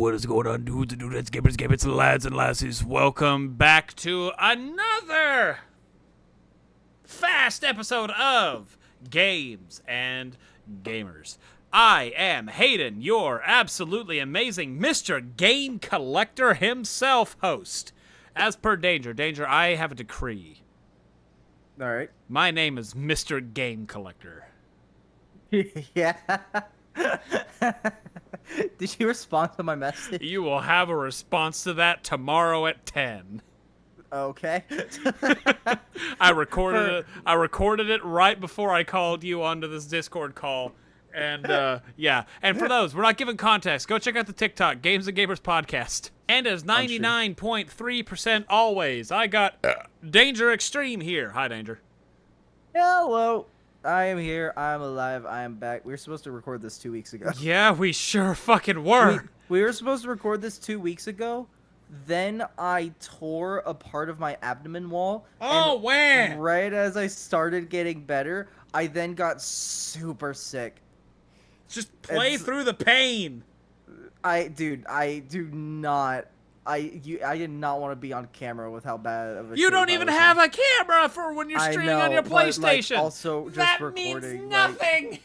what is going on, dudes and dudettes, gamers, gamers, lads and lassies? Welcome back to another fast episode of Games and Gamers. I am Hayden, your absolutely amazing Mr. Game Collector himself host. As per Danger, I have a decree. All right. My name is Mr. Game Collector. Yeah. Did you respond to my message? You will have a response to that tomorrow at 10. Okay. I recorded it right before I called you onto this Discord call. And, yeah. And for those, we're not giving context. Go check out the TikTok, Games and Gamers Podcast. And as 99.3% always, I got DangerXtreme here. Hi, Danger. Hello. I am here. I'm alive. I am back. We were supposed to record this 2 weeks ago. Yeah, we sure fucking were. We were supposed to record this 2 weeks ago. Then I tore a part of my abdomen wall. Oh, man. Right as I started getting better, I then got super sick. Just play through the pain. I did not want to be on camera with how bad of a You don't even have a camera for when you're streaming on your PlayStation. But, like, also just that recording. Means nothing.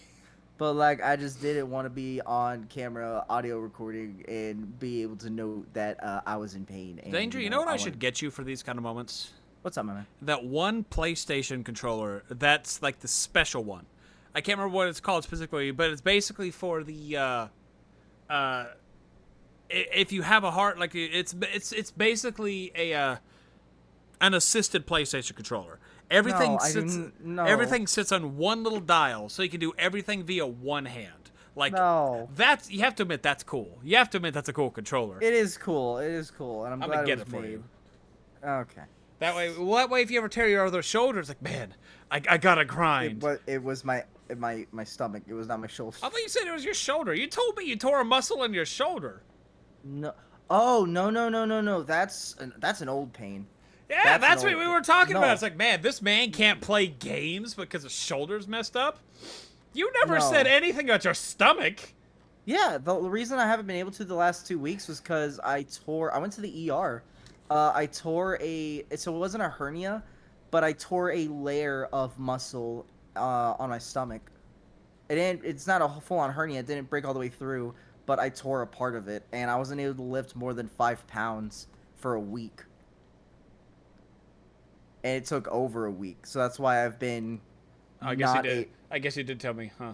But like, I just didn't want to be on camera, audio recording, and be able to know that I was in pain. And, Danger, you know what I should get you for these kind of moments? What's up, my man? That one PlayStation controller. That's like the special one. I can't remember what it's called specifically, but it's basically for the if you have a heart, like it's basically an assisted PlayStation controller. Everything everything sits on one little dial, so you can do everything via one hand. Like that's, you have to admit, that's cool. You have to admit that's a cool controller. It is cool. It is cool, and I'm glad gonna it was get it for made. you. Okay. That way, if you ever tear your other shoulder, it's like, man, I gotta grind. It was my stomach. It was not my shoulder. I thought you said it was your shoulder. You told me you tore a muscle in your shoulder. No. Oh, no. That's an old pain. Yeah, that's what we were talking about. It's like, man, this man can't play games because his shoulder's messed up. You never said anything about your stomach. Yeah, the reason I haven't been able to the last 2 weeks was because I went to the ER. I tore so it wasn't a hernia, but I tore a layer of muscle on my stomach. It's not a full-on hernia. It didn't break all the way through, but I tore a part of it, and I wasn't able to lift more than 5 pounds for a week. And it took over a week, so that's why I've been. I guess you did. I guess you did tell me, huh?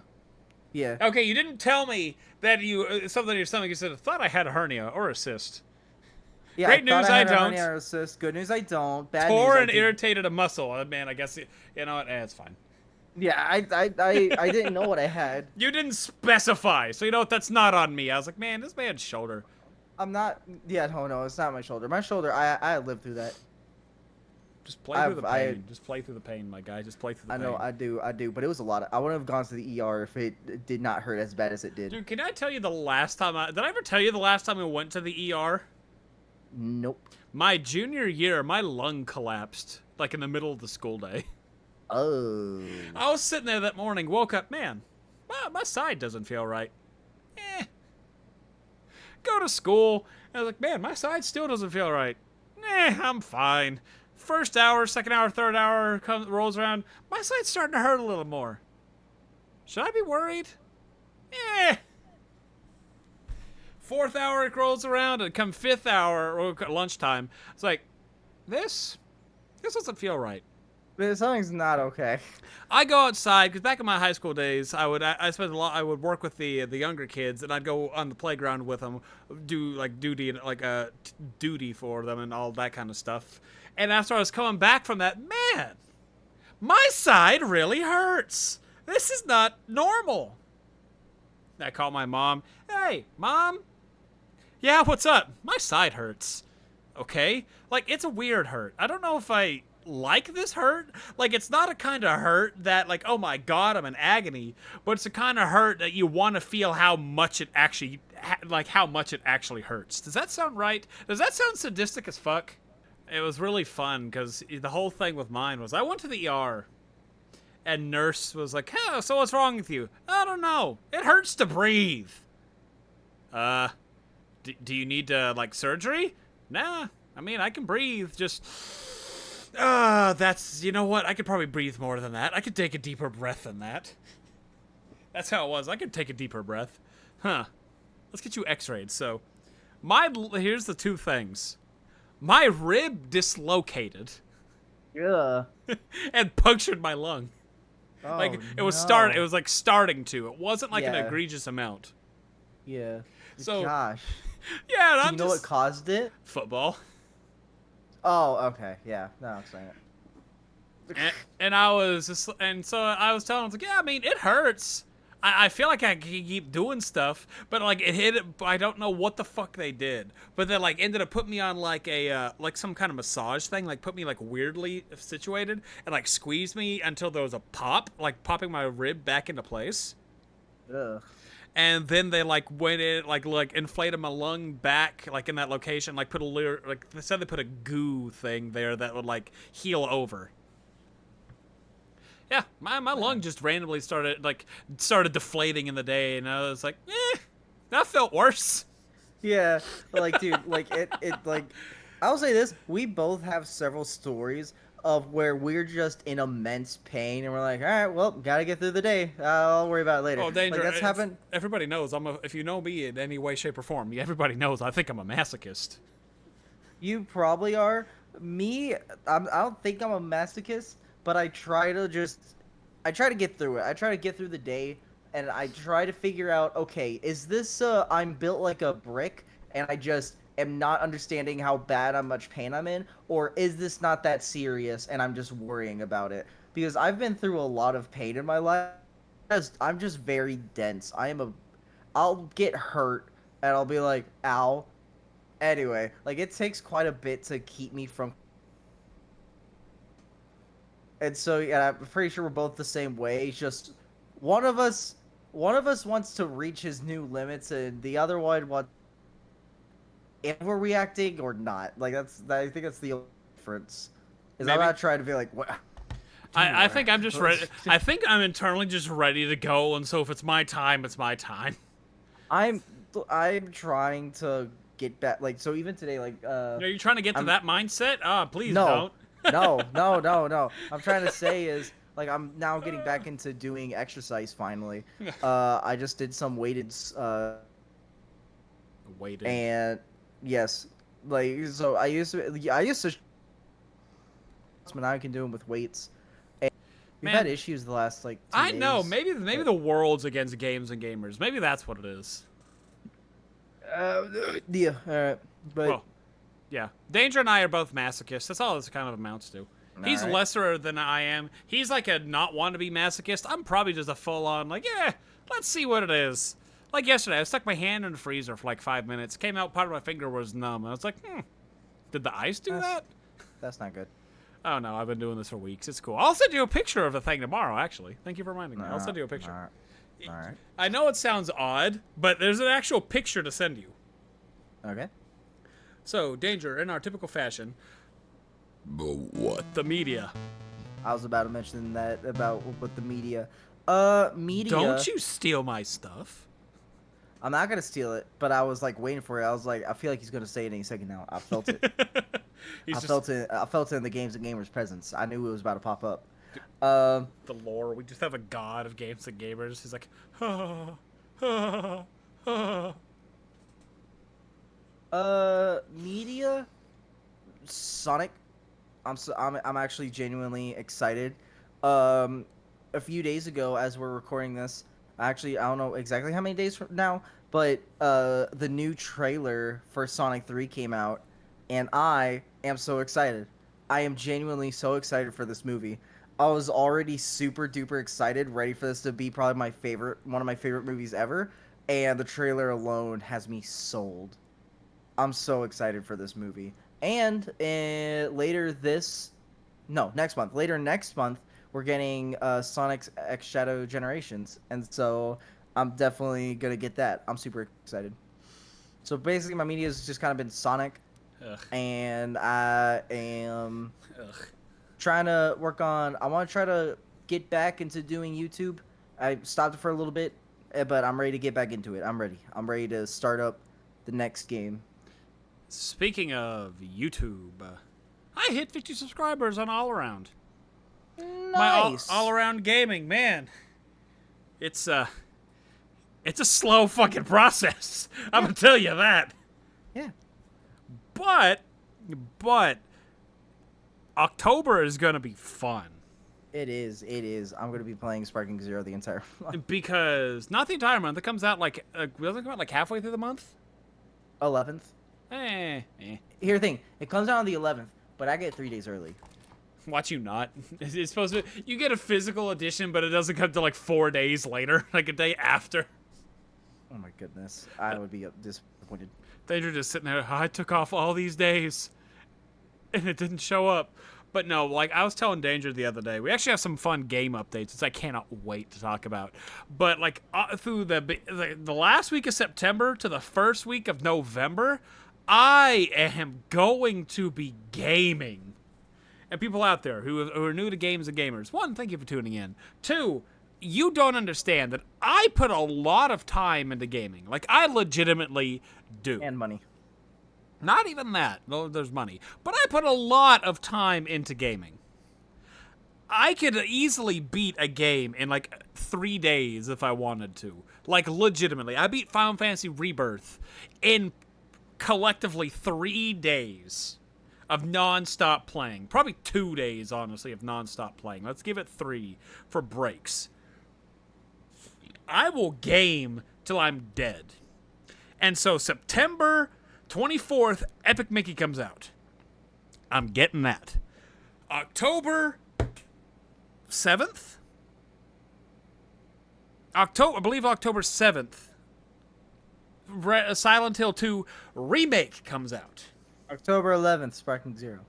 Yeah. Okay, you didn't tell me that you something in your stomach. You said, I thought I had a hernia or a cyst. Yeah, Great news, I don't. Hernia or a cyst. Good news, I don't. Bad Tore news, and irritated a muscle. Man, I guess you know what? It's fine. Yeah, I didn't know what I had. You didn't specify, so you know what? That's not on me. I was like, man, this man's shoulder. I'm not. Yeah, no, it's not my shoulder. My shoulder, I lived through that. Just play through the pain. Just play through the pain, my guy. Just play through the pain. I know, I do, but it was a lot. I wouldn't have gone to the ER if it did not hurt as bad as it did. Dude, can I tell you the last time did I ever tell you the last time I went to the ER? Nope. My junior year, my lung collapsed, like in the middle of the school day. Oh. I was sitting there that morning, woke up, man, my side doesn't feel right. Go to school, and I was like, man, my side still doesn't feel right. I'm fine. First hour, second hour, third hour rolls around, my side's starting to hurt a little more. Should I be worried? Fourth hour rolls around, and come fifth hour, or lunchtime, it's like, this doesn't feel right. Something's not okay. I go outside, because back in my high school days, I spent a lot. I would work with the younger kids, and I'd go on the playground with them, do like duty for them and all that kind of stuff. And after I was coming back from that, man, my side really hurts. This is not normal. I call my mom. Hey, Mom. Yeah, what's up? My side hurts. Okay? Like, it's a weird hurt. I don't know if I like this hurt. Like, it's not a kind of hurt that, like, oh my God, I'm in agony. But it's a kind of hurt that you want to feel how much it actually, how much it actually hurts. Does that sound right? Does that sound sadistic as fuck? It was really fun, because the whole thing with mine was I went to the ER, and nurse was like, "Huh, so what's wrong with you?" I don't know. It hurts to breathe. Do you need like surgery? Nah. I mean, I can breathe. Just that's, you know what? I could probably breathe more than that. I could take a deeper breath than that. That's how it was. I could take a deeper breath. Huh. Let's get you x-rayed. So, here's the two things. My rib dislocated Yeah. and punctured my lung. Oh, Like it was no. it was like starting to. It wasn't like an Yeah. egregious amount. Yeah. So, Gosh. yeah, and Do I'm you know what just caused it? football. Oh, okay. Yeah. No, I'm saying it. And I was just, and so I was telling him, like, yeah, I mean, it hurts. I feel like I can keep doing stuff, but like it hit it. I don't know what the fuck they did, but they like ended up putting me on like a like some kind of massage thing, like put me like weirdly situated and like squeezed me until there was a pop, like popping my rib back into place. Ugh. And then they like went in like inflated my lung back like in that location, like put a like they said they put a goo thing there that would like heal over. Yeah, my lung just randomly started deflating in the day, and I was like, that felt worse. Yeah, like dude, like it like I'll say this, we both have several stories of where we're just in immense pain and we're like, all right, well, gotta get through the day. I'll worry about it later. Oh, Danger! Like that's happened. Everybody knows if you know me in any way, shape, or form, everybody knows I think I'm a masochist. You probably are. Me, I don't think I'm a masochist, but I try to get through it. I try to get through the day, and I try to figure out, okay, is this I'm built like a brick, and I just am not understanding how much pain I'm in, or is this not that serious, and I'm just worrying about it? Because I've been through a lot of pain in my life. I'm just very dense. I'll get hurt, and I'll be like, ow. Anyway, like it takes quite a bit to keep me from. And so, yeah, I'm pretty sure we're both the same way. It's just one of us, wants to reach his new limits, and the other one wants. If we're reacting or not, like I think that's the only difference. Is I'm not trying to be like what. I think I'm just ready. I think I'm internally just ready to go, and so if it's my time, it's my time. I'm trying to get back. Like so, even today, like Are you trying to get to that mindset? Please no, don't. no. I'm trying to say is like I'm now getting back into doing exercise finally. I just did some weighted. And yes, like so I used to. But now I can do them with weights. And we've had issues the last like 2 I days. know. Maybe the world's against games and gamers. Maybe that's what it is. Yeah. All right. But well, yeah, Danger and I are both masochists. That's all this kind of amounts to. He's lesser than I am. He's like a not want to be masochist. I'm probably just a full on like, yeah, let's see what it is. Like yesterday, I stuck my hand in the freezer for like 5 minutes. Came out, part of my finger was numb. I was like, did the ice do that? That's not good. Oh no, I've been doing this for weeks. It's cool. I'll send you a picture of the thing tomorrow, actually. Thank you for reminding me. I'll send you a picture. All right. I know it sounds odd, but there's an actual picture to send you. Okay. So, Danger, in our typical fashion. What? The media. I was about to mention that about with the media. Media. Don't you steal my stuff. I'm not gonna steal it, but I was like waiting for it. I was like, I feel like he's gonna say it any second now. I felt it. I felt it in the Games and Gamers presence. I knew it was about to pop up. The lore. We just have a god of games and gamers. He's like, media. Sonic. I'm actually genuinely excited. A few days ago, as we're recording this, actually I don't know exactly how many days from now, but the new trailer for Sonic 3 came out, and I am so excited. I am genuinely so excited for this movie. I was already super duper excited, ready for this to be probably one of my favorite movies ever, and the trailer alone has me sold. I'm so excited for this movie. And later next month, we're getting Sonic's X Shadow Generations, and so I'm definitely gonna get that. I'm super excited. So basically, my media has just kind of been Sonic, and I am trying to work on. I want to try to get back into doing YouTube. I stopped it for a little bit, but I'm ready to get back into it. I'm ready. I'm ready to start up the next game. Speaking of YouTube, I hit 50 subscribers on All Around. My Nice. all around gaming, man. It's a slow fucking process. I'm gonna tell you that. Yeah. But October is gonna be fun. It is. It is. I'm gonna be playing Sparking Zero the entire month. Because not the entire month. It comes out like doesn't it come out like halfway through the month. 11th. Eh. Here's the thing. It comes out on the 11th, but I get 3 days early. Watch you not. It's supposed to. You get a physical edition, but it doesn't come till like 4 days later, like a day after. Oh my goodness. I would be disappointed. Danger just sitting there. I took off all these days, and it didn't show up. But no, like I was telling Danger the other day, we actually have some fun game updates, which I cannot wait to talk about. But like through the last week of September to the first week of November, I am going to be gaming. And people out there who are new to games and gamers, one, thank you for tuning in. Two, you don't understand that I put a lot of time into gaming. Like I legitimately do. And money. Not even that. No, there's money. But I put a lot of time into gaming. I could easily beat a game in like 3 days if I wanted to. Like legitimately. I beat Final Fantasy Rebirth in collectively 3 days of non-stop playing. Probably 2 days, honestly, of non-stop playing. Let's give it 3 for breaks. I will game till I'm dead. And so September 24th, Epic Mickey comes out. I'm getting that. October 7th? I believe October 7th. Silent Hill 2 Remake comes out. October 11th, Sparking Zero.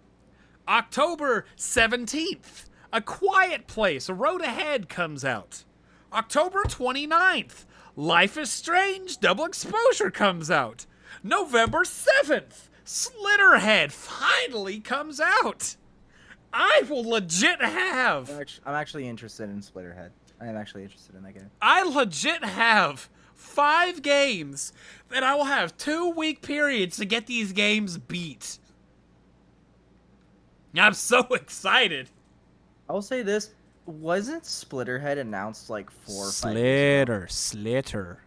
October 17th, A Quiet Place, A Road Ahead comes out. October 29th, Life is Strange, Double Exposure comes out. November 7th, Slitterhead finally comes out. I will legit have... I'm actually interested in Splitterhead. I am actually interested in that game. I legit have 5 games that I will have 2-week periods to get these games beat. I'm so excited. I will say this. Wasn't Splitterhead announced like 4 or 5 years ago? Slitter.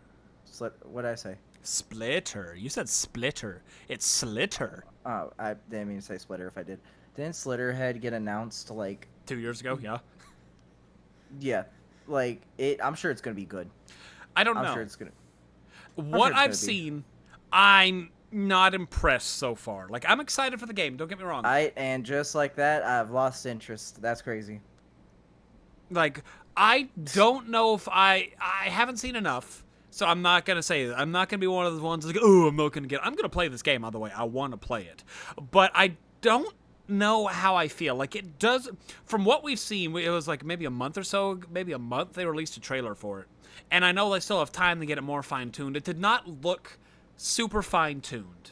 What did I say? Splitter. You said splitter. It's Slitter. Oh, I didn't mean to say Splitter if I did. Didn't Slitterhead get announced like 2 years ago, yeah. Yeah. Like I'm sure it's gonna be good. I don't know. I'm sure it's gonna What I've seen, I'm not impressed so far. Like I'm excited for the game, don't get me wrong. And just like that, I've lost interest. That's crazy. Like I don't know if I haven't seen enough. So I'm not going to say that. I'm not going to be one of the ones that's like, oh, I'm not going to get... I'm going to play this game, by the way. I want to play it. But I don't know how I feel. Like, it does... From what we've seen, it was like maybe a month or so, maybe a month, they released a trailer for it. And I know they still have time to get it more fine-tuned. It did not look super fine-tuned.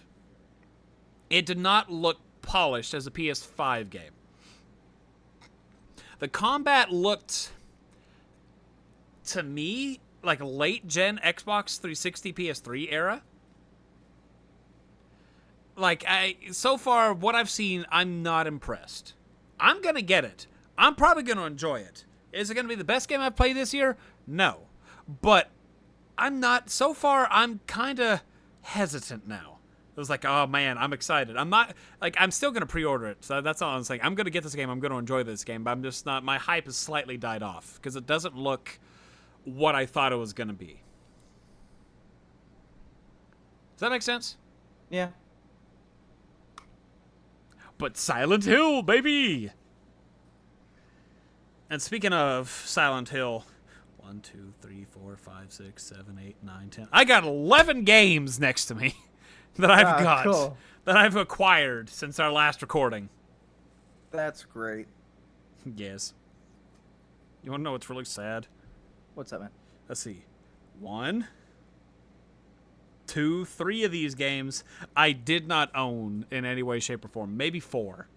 It did not look polished as a PS5 game. The combat looked, to me... like late gen Xbox 360 PS3 era. Like so far what I've seen, I'm not impressed. I'm gonna get it. I'm probably gonna enjoy it. Is it gonna be the best game I've played this year? No. But I'm not. So far I'm kind of hesitant now. It was like, oh man, I'm excited. I'm not like I'm still gonna pre-order it. So that's all I'm saying. I'm gonna get this game. I'm gonna enjoy this game. But I'm just not. My hype has slightly died off because it doesn't look what I thought it was going to be. Does that make sense? Yeah. But Silent Hill, baby! And speaking of Silent Hill, 1, 2, 3, 4, 5, 6, 7, 8, 9, 10. I got 11 games next to me that I've acquired since our last recording. That's great. Yes. You want to know what's really sad? What's up, man? Let's see. 1, 2, 3 of these games I did not own in any way, shape, or form. Maybe 4.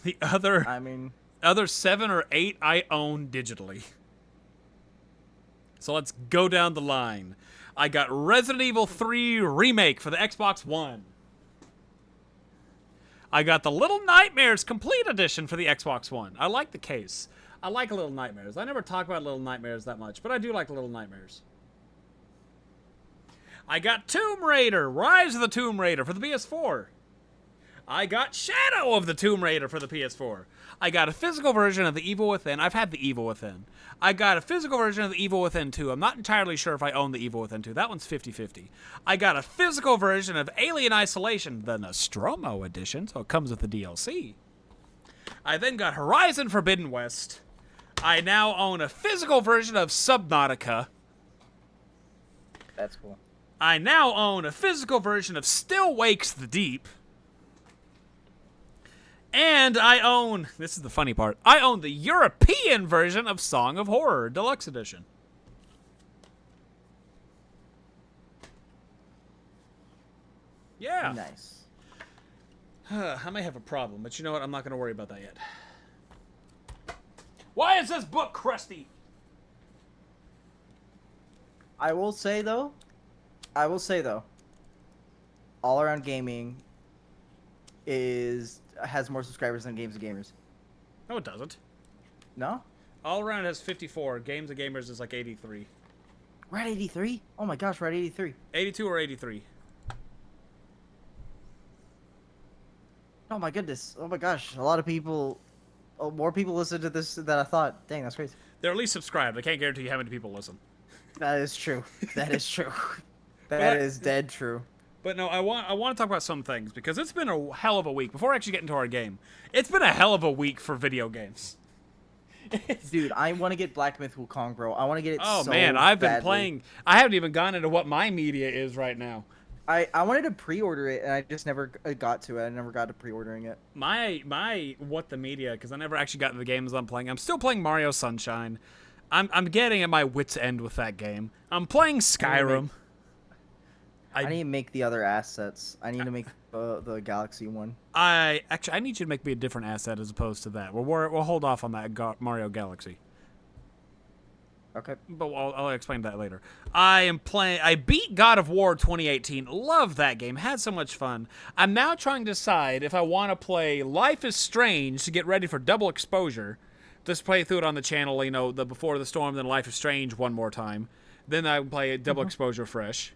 The other 7 or 8 I own digitally. So let's go down the line. I got Resident Evil 3 Remake for the Xbox One. I got the Little Nightmares Complete Edition for the Xbox One. I like the case. I like Little Nightmares. I never talk about Little Nightmares that much, but I do like Little Nightmares. I got Tomb Raider, Rise of the Tomb Raider for the PS4. I got Shadow of the Tomb Raider for the PS4. I got a physical version of The Evil Within. I've had The Evil Within. I got a physical version of The Evil Within 2. I'm not entirely sure if I own The Evil Within 2. That one's 50-50. I got a physical version of Alien Isolation, the Nostromo edition, so it comes with the DLC. I then got Horizon Forbidden West. I now own a physical version of Subnautica. That's cool. I now own a physical version of Still Wakes the Deep. And I own, this is the funny part, I own the European version of Song of Horror Deluxe Edition. Yeah. Nice. I may have a problem, but you know what? I'm not going to worry about that yet. Why is this book crusty? I will say though, All Around Gaming has more subscribers than Games of Gamers. No, it doesn't. No? All Around has 54. Games of Gamers is like 83. We're at 83? Oh my gosh, we're at 83. 82 or 83. Oh my goodness. Oh my gosh. A lot of people, more people listen to this than I thought. Dang, that's crazy. They're at least subscribed. I can't guarantee you how many people listen. That is true. That is true. That is dead true. But no, I want to talk about some things because it's been a hell of a week. Before I actually get into our game, it's been a hell of a week for video games. Dude, I want to get Black Myth Wukong, bro. I want to get it so man, I've been badly. playing. I haven't even gone into what my media is right now. I wanted to pre-order it, and I just never got to it. I never got to pre-ordering it. My what the media, because I never actually got to the games I'm playing. I'm still playing Mario Sunshine. I'm getting at my wit's end with that game. I'm playing Skyrim. I need to make the other assets. I need to make the Galaxy one. I need you to make me a different asset as opposed to that. We'll hold off on that Mario Galaxy. Okay. But I'll explain that later. I beat God of War 2018. Love that game. Had so much fun. I'm now trying to decide if I want to play Life is Strange to get ready for double exposure. Just play through it on the channel, you know, the Before the Storm, then Life is Strange one more time. Then I play double exposure fresh.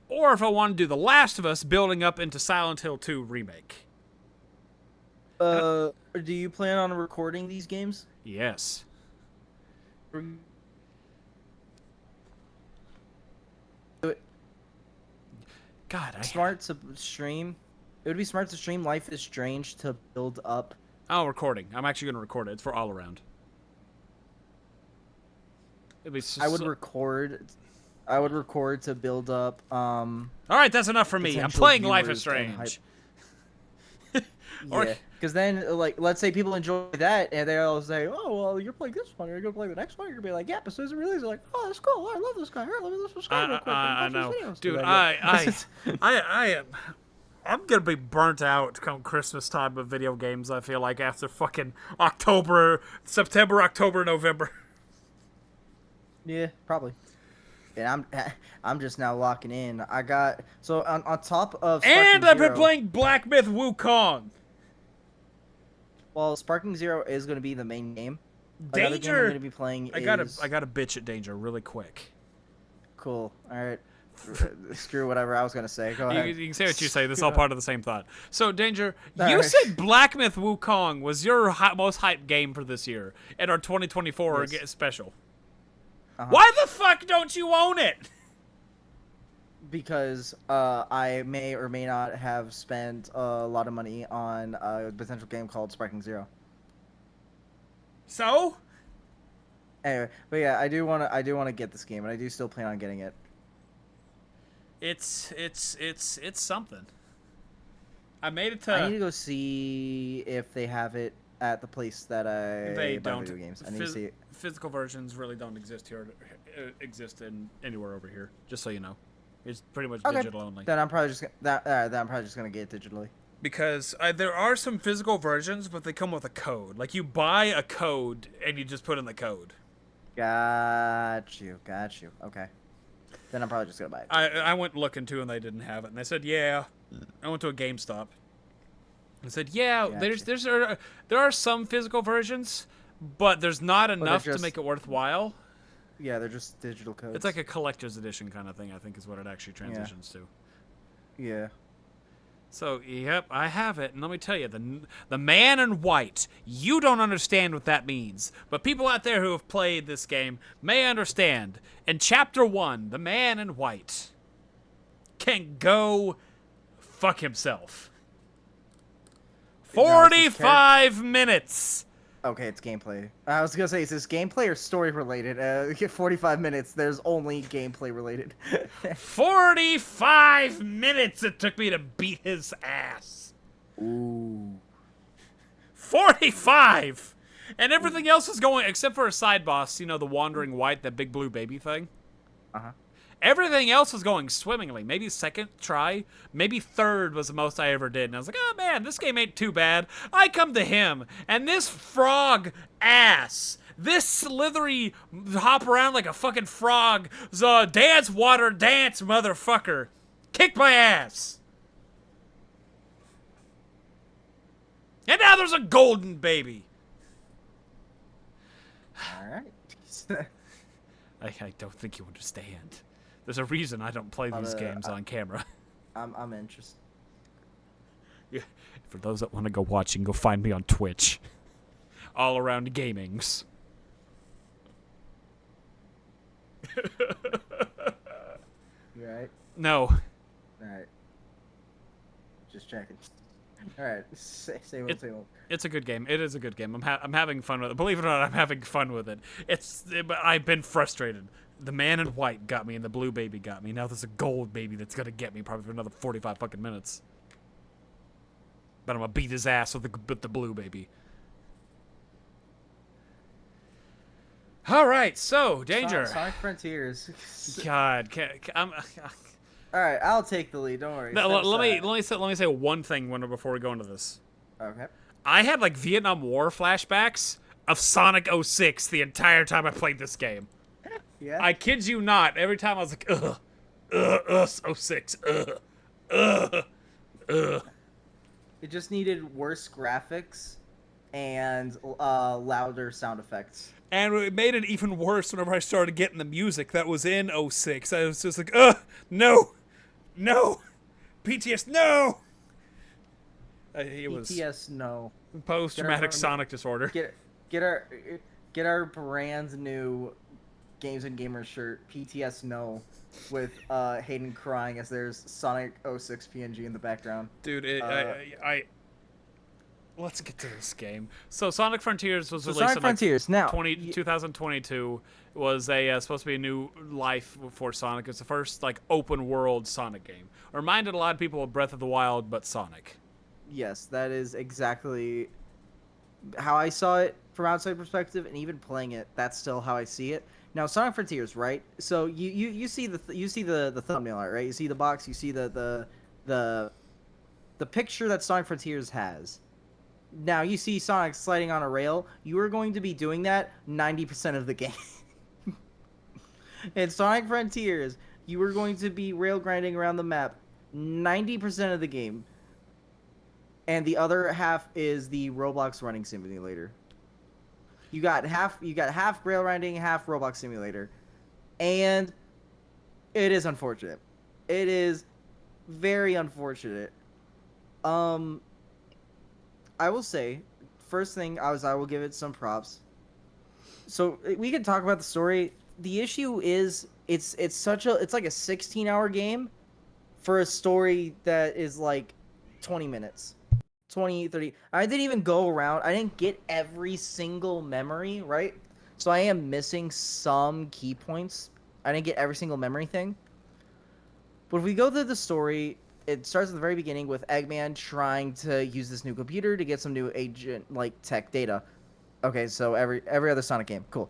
Or if I want to do The Last of Us, building up into Silent Hill 2 Remake. Do you plan on recording these games? Yes. God, smart to stream. It would be smart to stream Life is Strange to build up. Oh, recording. I'm actually going to record it. It's for all around. I would record to build up. All right, that's enough for me. I'm playing Life is Strange. Yeah, because then, like, let's say people enjoy that, and they all say, "Oh, well, you're playing this one. You're gonna play the next one." You're gonna be like, "Yeah," but as soon as it releases, like, "Oh, that's cool. I love this guy. Here, let me listen to this guy real quick." I know, dude. Yeah. I'm gonna be burnt out come Christmas time of video games. I feel like after fucking September, October, November. Yeah, probably. And I'm just now locking in. I got so on top of and I've been Zero, playing Black Myth Wukong. Well, Sparking Zero is going to be the main game. Danger. Another game I'm going to be playing I gotta bitch at Danger really quick. Cool. All right. Screw whatever I was going to say. Go ahead. You can say what you say. This is all part of the same thought. So, Danger, you said Black Myth Wukong was your most hyped game for this year at our 2024 special. Why the fuck don't you own it? Because I may or may not have spent a lot of money on a potential game called Sparking Zero. So? Anyway, but yeah, I do want to get this game, and I do still plan on getting it. It's something. I made it to. I need to go see if they have it at the place that I buy video games. I need to see it. Physical versions really don't exist here. Exist in anywhere over here. Just so you know, it's pretty much digital only. Then I'm probably just gonna get it digitally. Because there are some physical versions, but they come with a code. Like you buy a code and you just put in the code. Got you. Okay. then I'm probably just gonna buy it. I went looking too, and they didn't have it. And they said, yeah. I went to a GameStop. I said, yeah, Gotcha. there are some physical versions, but there's not But they're enough to just make it worthwhile. yeah, they're just digital codes. It's like a collector's edition kind of thing, I think is what it actually yeah, transitions to. yeah. So, yep, I have it. And let me tell you, the man in white, you don't understand what that means. But people out there who have played this game may understand. In Chapter 1, the man in white can go fuck himself. Now, is this 45 minutes. Okay, it's gameplay. I was gonna say, is this gameplay or story related? 45 minutes. There's only gameplay related. 45 minutes it took me to beat his ass. Ooh. 45! And everything else is going, except for a side boss, you know, the Wandering White, that big blue baby thing. Uh-huh. Everything else was going swimmingly. Maybe second try, maybe third was the most I ever did. And I was like, oh man, this game ain't too bad. I come to him, and this frog ass, this slithery, hop around like a fucking frog, dance water dance motherfucker, kicked my ass. And now there's a golden baby. All right. I don't think you understand. There's a reason I don't play these games on camera. I'm interested. Yeah. For those that want to go watch, you can go find me on Twitch. All Around Gamings. You alright? No. Alright. Just checking. Alright. Say what. It's a good game. It is a good game. I'm having fun with it. Believe it or not, I'm having fun with it. But I've been frustrated. The man in white got me, and the blue baby got me. Now there's a gold baby that's gonna get me probably for another 45 fucking minutes. But I'm gonna beat his ass with the blue baby. All right, so Danger. Sonic Frontiers. God, I'm. All right, I'll take the lead. Don't worry. No, let me say one thing before we go into this. Okay. I had like Vietnam War flashbacks of Sonic 06 the entire time I played this game. Yeah. I kid you not. Every time I was like, ugh, 06, ugh. It just needed worse graphics and louder sound effects. And it made it even worse whenever I started getting the music that was in 06. I was just like, no, PTS, no. It was PTS, no. post-traumatic Sonic disorder. Get our brand new Games and Gamers shirt, PTS no, with Hayden crying as there's Sonic 06 PNG in the background. Dude, let's get to this game. So Sonic Frontiers was released Sonic Frontiers, now 2022 was supposed to be a new life for Sonic. It's the first like open world Sonic game. Reminded a lot of people of Breath of the Wild, but Sonic. Yes, that is exactly how I saw it from outside perspective, and even playing it, that's still how I see it. Now, Sonic Frontiers, right? So you see the thumbnail art, right? You see the box, you see the picture that Sonic Frontiers has. Now you see Sonic sliding on a rail. You are going to be doing that 90% of the game. In Sonic Frontiers, you are going to be rail grinding around the map 90% of the game. And the other half is the Roblox running simulator. You got half rail grinding, half Roblox simulator. And it is unfortunate. It is very unfortunate. I will say, first thing I will give it some props. So we can talk about the story. The issue is it's like a 16-hour game for a story that is like 20 minutes. 20, 30. I didn't even go around. I didn't get every single memory, right? So I am missing some key points. I didn't get every single memory thing. But if we go through the story, it starts at the very beginning with Eggman trying to use this new computer to get some new agent like tech data. Okay, so every other Sonic game, cool.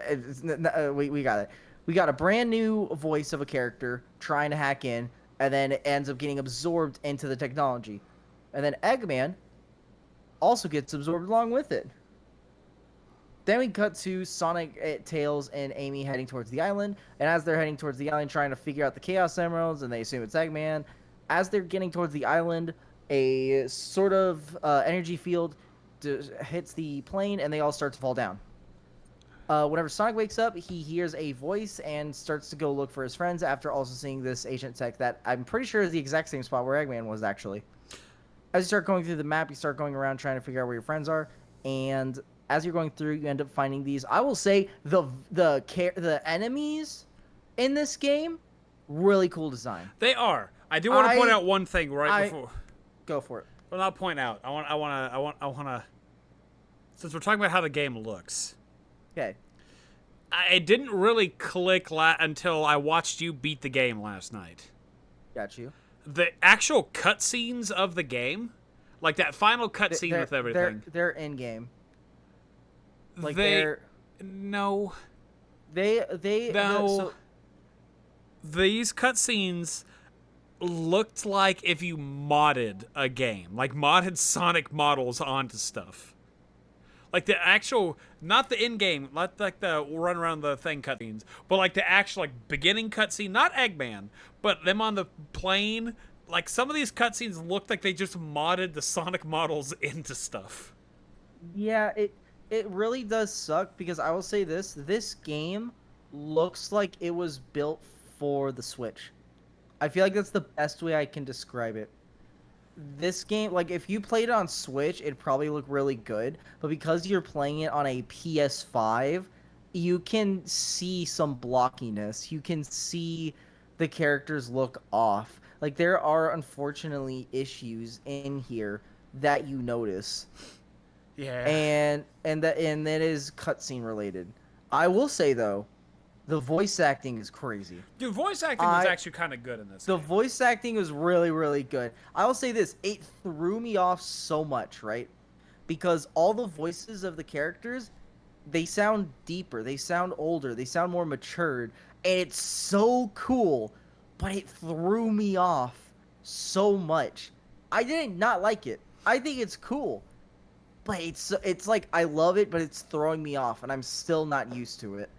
We got it. We got a brand new voice of a character trying to hack in, and then it ends up getting absorbed into the technology, and then Eggman also gets absorbed along with it. Then we cut to Sonic, Tails, and Amy heading towards the island. And as they're heading towards the island, trying to figure out the Chaos Emeralds, and they assume it's Eggman. As they're getting towards the island, a sort of energy field hits the plane, and they all start to fall down. Whenever Sonic wakes up, he hears a voice and starts to go look for his friends after also seeing this ancient tech that I'm pretty sure is the exact same spot where Eggman was actually. As you start going through the map, you start going around trying to figure out where your friends are, and as you're going through, you end up finding these. I will say the enemies in this game, really cool design. They are. I do want to point out one thing before. Go for it. Well, not point out. I want to. Since we're talking about how the game looks. Okay. It didn't really click until I watched you beat the game last night. Got you. The actual cutscenes of the game, like that final cutscene with everything. They're in game. Like no. So, these cutscenes looked like if you modded a game, like modded Sonic models onto stuff. Like the actual, not the in-game, not like the run around the thing cutscenes, but like the actual like beginning cutscene, not Eggman, but them on the plane. Like some of these cutscenes looked like they just modded the Sonic models into stuff. Yeah, it really does suck because I will say this game looks like it was built for the Switch. I feel like that's the best way I can describe it. This game, like if you played it on Switch, it'd probably look really good, but because you're playing it on a PS5, you can see some blockiness. You can see the characters look off. Like there are unfortunately issues in here that you notice. Yeah. And that is cutscene related. I will say though, the voice acting is crazy. Dude, voice acting was actually kind of good in this. The voice acting was really, really good. I will say this, it threw me off so much, right? Because all the voices of the characters, they sound deeper, they sound older, they sound more matured, and it's so cool, but it threw me off so much. I didn't not like it. I think it's cool. But it's like I love it, but it's throwing me off, and I'm still not used to it.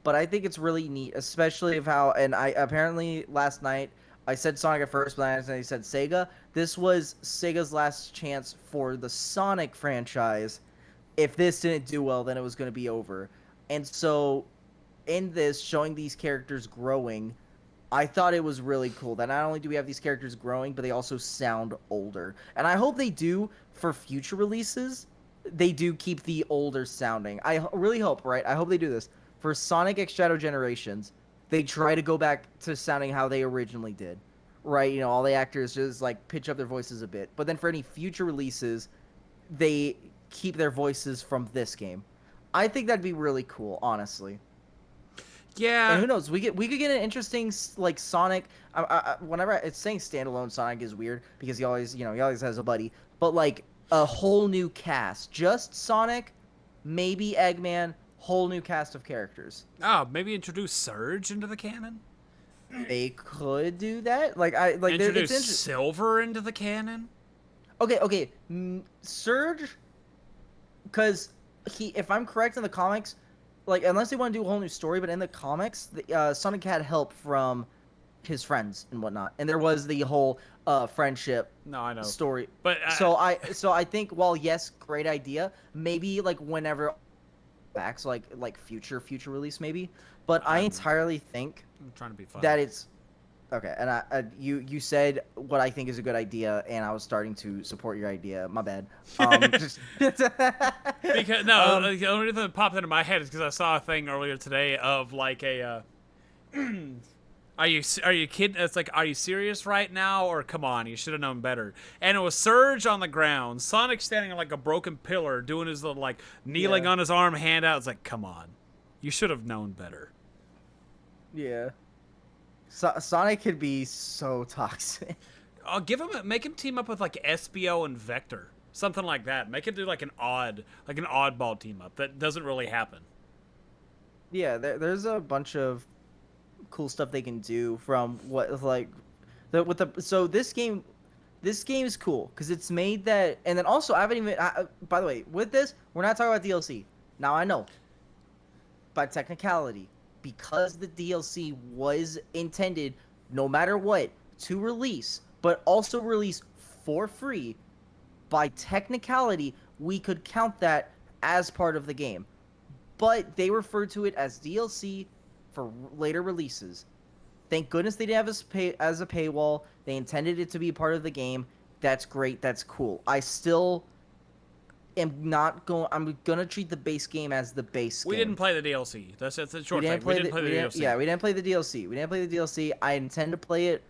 But I think it's really neat, especially of how, and I apparently last night, I said Sonic at first, but I accidentally said Sega. This was Sega's last chance for the Sonic franchise. If this didn't do well, then it was going to be over. And so, in this, showing these characters growing, I thought it was really cool that not only do we have these characters growing, but they also sound older. And I hope they do, for future releases, they do keep the older sounding. I really hope, right? I hope they do this. For Sonic X Shadow Generations, they try to go back to sounding how they originally did, right? You know, all the actors just like pitch up their voices a bit. But then for any future releases, they keep their voices from this game. I think that'd be really cool, honestly. Yeah. And who knows? We could get an interesting like Sonic. Whenever it's saying standalone Sonic is weird because he always has a buddy. But like a whole new cast, just Sonic, maybe Eggman. Whole new cast of characters. Oh, maybe introduce Surge into the canon? They could do that. Like introduce Silver into the canon? Okay. Surge, because if I'm correct in the comics, like unless they want to do a whole new story, but in the comics, Sonic had help from his friends and whatnot, and there was the whole friendship story. But so I think while yes, great idea, maybe like whenever back, so like future release maybe, but I entirely think I'm trying to be funny. that it's okay. And you said what I think is a good idea, and I was starting to support your idea. My bad. Because the only reason that popped into my head is because I saw a thing earlier today of like a are you kidding? It's like, are you serious right now, or come on, you should have known better. And it was Surge on the ground, Sonic standing on like a broken pillar, doing his little like kneeling on his arm, hand out. It's like, come on, you should have known better. Yeah, Sonic could be so toxic. I'll make him team up with like SBO and Vector, something like that. Make him do like an oddball team up that doesn't really happen. Yeah, there's a bunch of cool stuff they can do from so this game is cool because it's made that, and then also I haven't even by the way, with this we're not talking about DLC. Now I know, by technicality, because the DLC was intended, no matter what, to release, but also release for free, by technicality, we could count that as part of the game. But they referred to it as DLC for later releases. Thank goodness they didn't have as a paywall. They intended it to be part of the game. That's great. That's cool. I still am not going. I'm gonna treat the base game as the base We game. didn't play the DLC. That's the short thing. We didn't play the DLC. Yeah, we didn't play the DLC. We didn't play the DLC. I intend to play it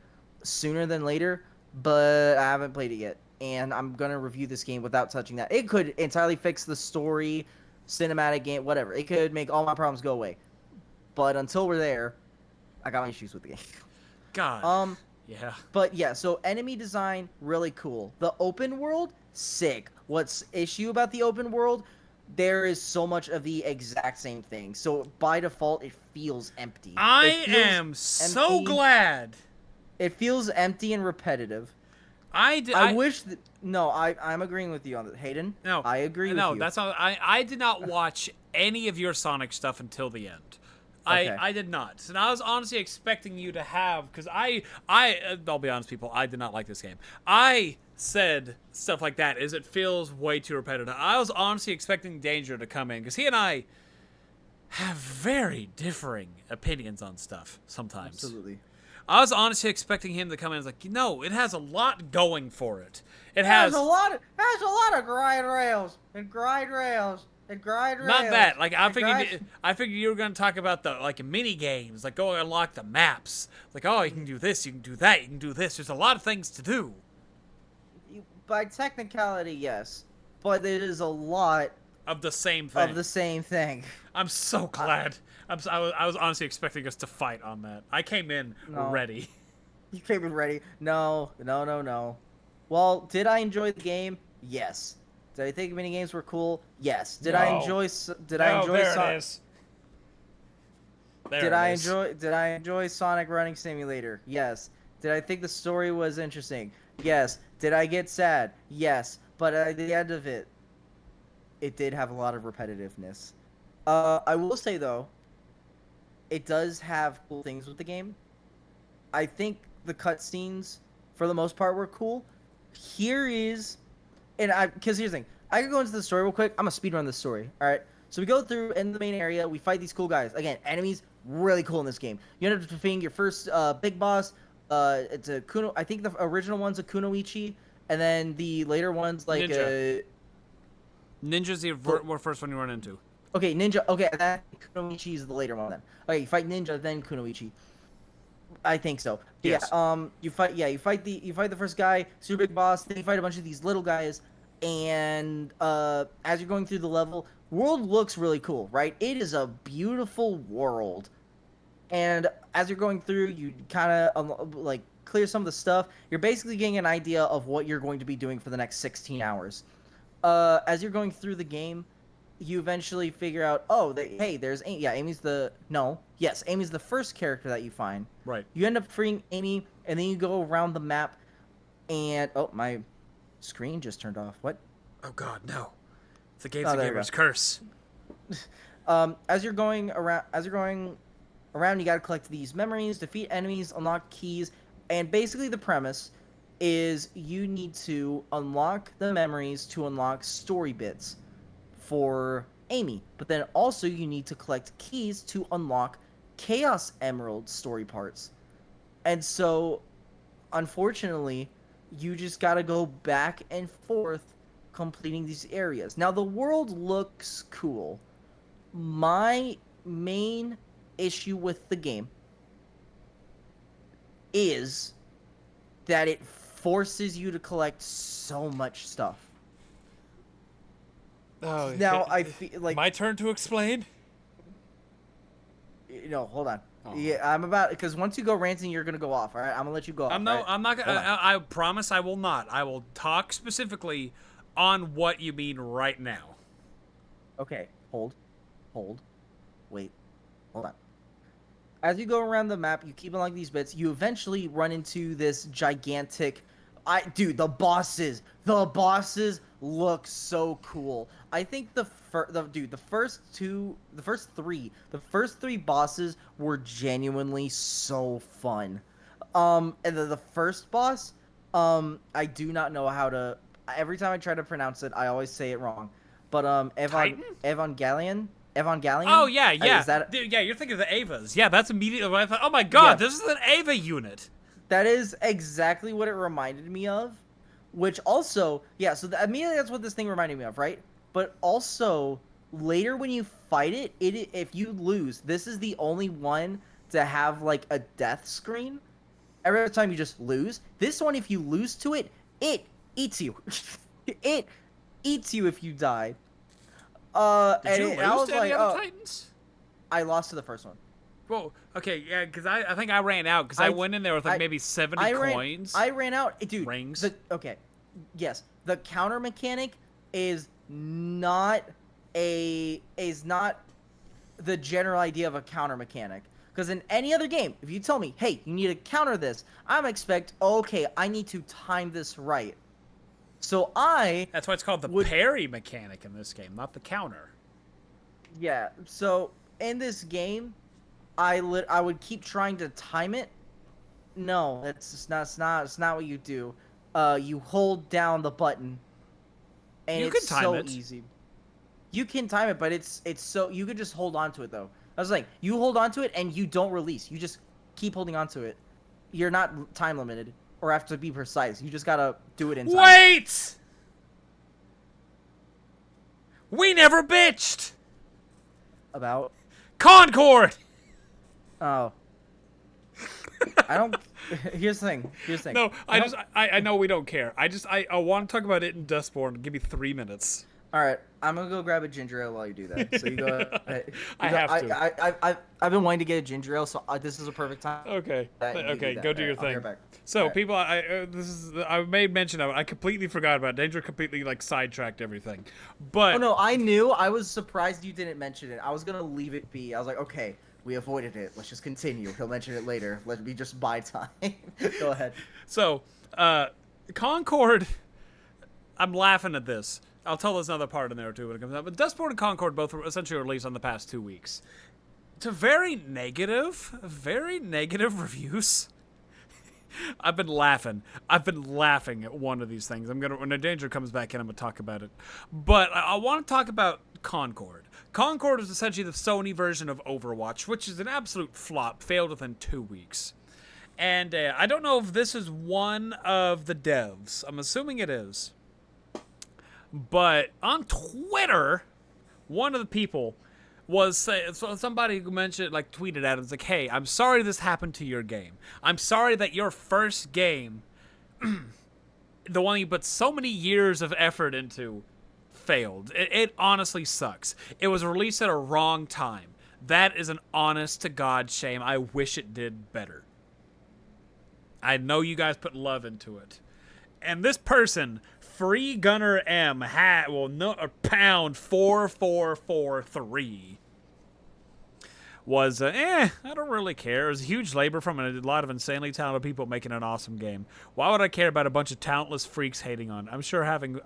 sooner than later, but I haven't played it yet. And I'm gonna review this game without touching that. It could entirely fix the story, cinematic game, whatever. It could make all my problems go away. But until we're there, I got my issues with the game. God. Yeah. But yeah, so enemy design, really cool. The open world, sick. What's issue about the open world? There is so much of the exact same thing. So by default, it feels empty. I am so glad. It feels empty and repetitive. I wish that, no, I'm agreeing with you on that, Hayden. No, I agree with you. No, that's not. I did not watch any of your Sonic stuff until the end. Okay. I did not. So I was honestly expecting you to have, because I'll be honest, people, I did not like this game. I said stuff like that, is it feels way too repetitive. I was honestly expecting Danger to come in, because he and I have very differing opinions on stuff sometimes. Absolutely. I was honestly expecting him to come in and like, no, it has a lot going for it. It has a lot of grind rails and grind rails. Not that. Like I figured you were gonna talk about the like mini games, like go unlock the maps. Like, oh, you can do this, you can do that, you can do this. There's a lot of things to do. By technicality, yes, but it is a lot of the same thing. I'm so glad. I was honestly expecting us to fight on that. I came in ready. You came in ready. No. Well, did I enjoy the game? Yes. Did I think mini games were cool? Yes. Did I enjoy Sonic? Did I enjoy Sonic Running Simulator? Yes. Did I think the story was interesting? Yes. Did I get sad? Yes. But at the end of it, it did have a lot of repetitiveness. I will say though, it does have cool things with the game. I think the cutscenes, for the most part, were cool. Because here's the thing. I could go into the story real quick. I'm going to speedrun this story. All right. So we go through in the main area. We fight these cool guys. Again, enemies, really cool in this game. You end up defeating your first big boss. It's a Kuno. I think the original one's a Kunoichi. And then the later one's like Ninja. Ninja's the first one you run into. Okay, Ninja. Okay, that Kunoichi is the later one then. Okay, you fight Ninja, then Kunoichi. I think so. Yes. Yeah. You fight the first guy, super big boss. Then you fight a bunch of these little guys, and as you're going through the level, world looks really cool, right? It is a beautiful world, and as you're going through, you kind of like clear some of the stuff. You're basically getting an idea of what you're going to be doing for the next 16 hours. As you're going through the game, you eventually figure out, hey, there's Amy. Yeah, Amy's the first character that you find. Right. You end up freeing Amy, and then you go around the map, and my screen just turned off. What? Oh God, no! It's a gamer's curse. As you're going around, you gotta collect these memories, defeat enemies, unlock keys, and basically the premise is you need to unlock the memories to unlock story bits for Amy, but then also you need to collect keys to unlock Chaos Emerald story parts. And so, unfortunately, you just gotta go back and forth completing these areas. Now, the world looks cool. My main issue with the game is that it forces you to collect so much stuff. Oh, now I feel like my turn to explain. No, hold on. Oh. Yeah, I'm about because once you go ranting, you're gonna go off. All right, I'm gonna let you go off. I'm not gonna. I promise I will not. I will talk specifically on what you mean right now. Okay, hold, wait, hold on. As you go around the map, you keep unlocking these bits. You eventually run into this gigantic Dude, the bosses look so cool. I think the first three bosses were genuinely so fun. And the first boss, I do not know how to. Every time I try to pronounce it, I always say it wrong. But Titan? Evangelion. Oh yeah, yeah. Is that? Dude, yeah, you're thinking of the Avas. Yeah, that's immediately what I thought. Oh my god, Yeah, this is an Ava unit. that is exactly what it reminded me of. Which also, yeah. So immediately that's what this thing reminded me of, right? But also later when you fight it, if you lose, this is the only one to have like a death screen. Every time you just lose. This one, if you lose to it, it eats you. It eats you if you die. Did you I lose was to any like, other oh, Titans? I lost to the first one. Whoa, okay, yeah, because I think I ran out because I went in there with like maybe 70 coins. I ran out, dude. Rings. Okay, yes, the counter mechanic is not not the general idea of a counter mechanic. Because in any other game, if you tell me, hey, you need to counter this, I'm expect, okay, I need to time this right. So That's why it's called the parry mechanic in this game, not the counter. yeah. So in this game, I would keep trying to time it. No, it's not what you do. You hold down the button, and You it's can time so it. easy. You can time it, but it's so you could just hold on to it though. I was like, you hold on to it and you don't release. You just keep holding on to it. You're not time limited or have to be precise. You just gotta do it in time. Wait! We never bitched! About Concord! oh, I don't. Here's the thing. No, I know we don't care. I want to talk about it in Dustborn. Give me 3 minutes. All right, I'm gonna go grab a ginger ale while you do that. So you go. I have to. I've been wanting to get a ginger ale, so this is a perfect time. Okay. Okay. Go do your thing. I'll be right back. So Right. people, I made mention of it. I completely forgot about it. Danger completely like sidetracked everything, but Oh no, I knew. I was surprised you didn't mention it. I was gonna leave it be. I was like, okay, we avoided it. Let's just continue. He'll mention it later. Let me just buy time. Go ahead. So, Concord, I'm laughing at this. I'll tell this another part in there too when it comes out. But Dustborn and Concord both were essentially released on the past 2 weeks. To very negative reviews. I've been laughing at one of these things. When the Danger comes back in, I'm gonna talk about it. But I want to talk about Concord. Concord is essentially the Sony version of Overwatch, which is an absolute flop. Failed within 2 weeks. And I don't know if this is one of the devs. I'm assuming it is. But on Twitter, one of the people was somebody who mentioned, like, tweeted at him, it's like, hey, I'm sorry this happened to your game. I'm sorry that your first game, the one you put so many years of effort into, failed. It honestly sucks. It was released at a wrong time. That is an honest to God shame. I wish it did better. I know you guys put love into it. And this person, Free Gunner M, had, well, no, pound 4443 was, I don't really care. It was a huge labor from a lot of insanely talented people making an awesome game. Why would I care about a bunch of talentless freaks hating on it? I'm sure having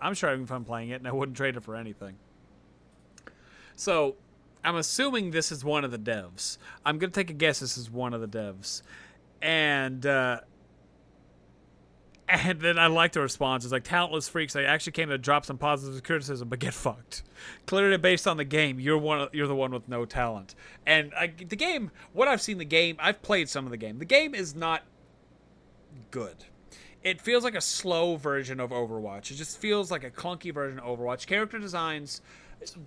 fun playing it, and I wouldn't trade it for anything. So, I'm assuming this is one of the devs. I'm gonna take a guess this is one of the devs. And then I like the response. It's like, talentless freaks, I actually came to drop some positive criticism, but get fucked. Clearly based on the game, you're the one with no talent. And the game, what I've seen the game, I've played some of the game. The game is not good. It feels like a slow version of Overwatch. It just feels like a clunky version of Overwatch. Character designs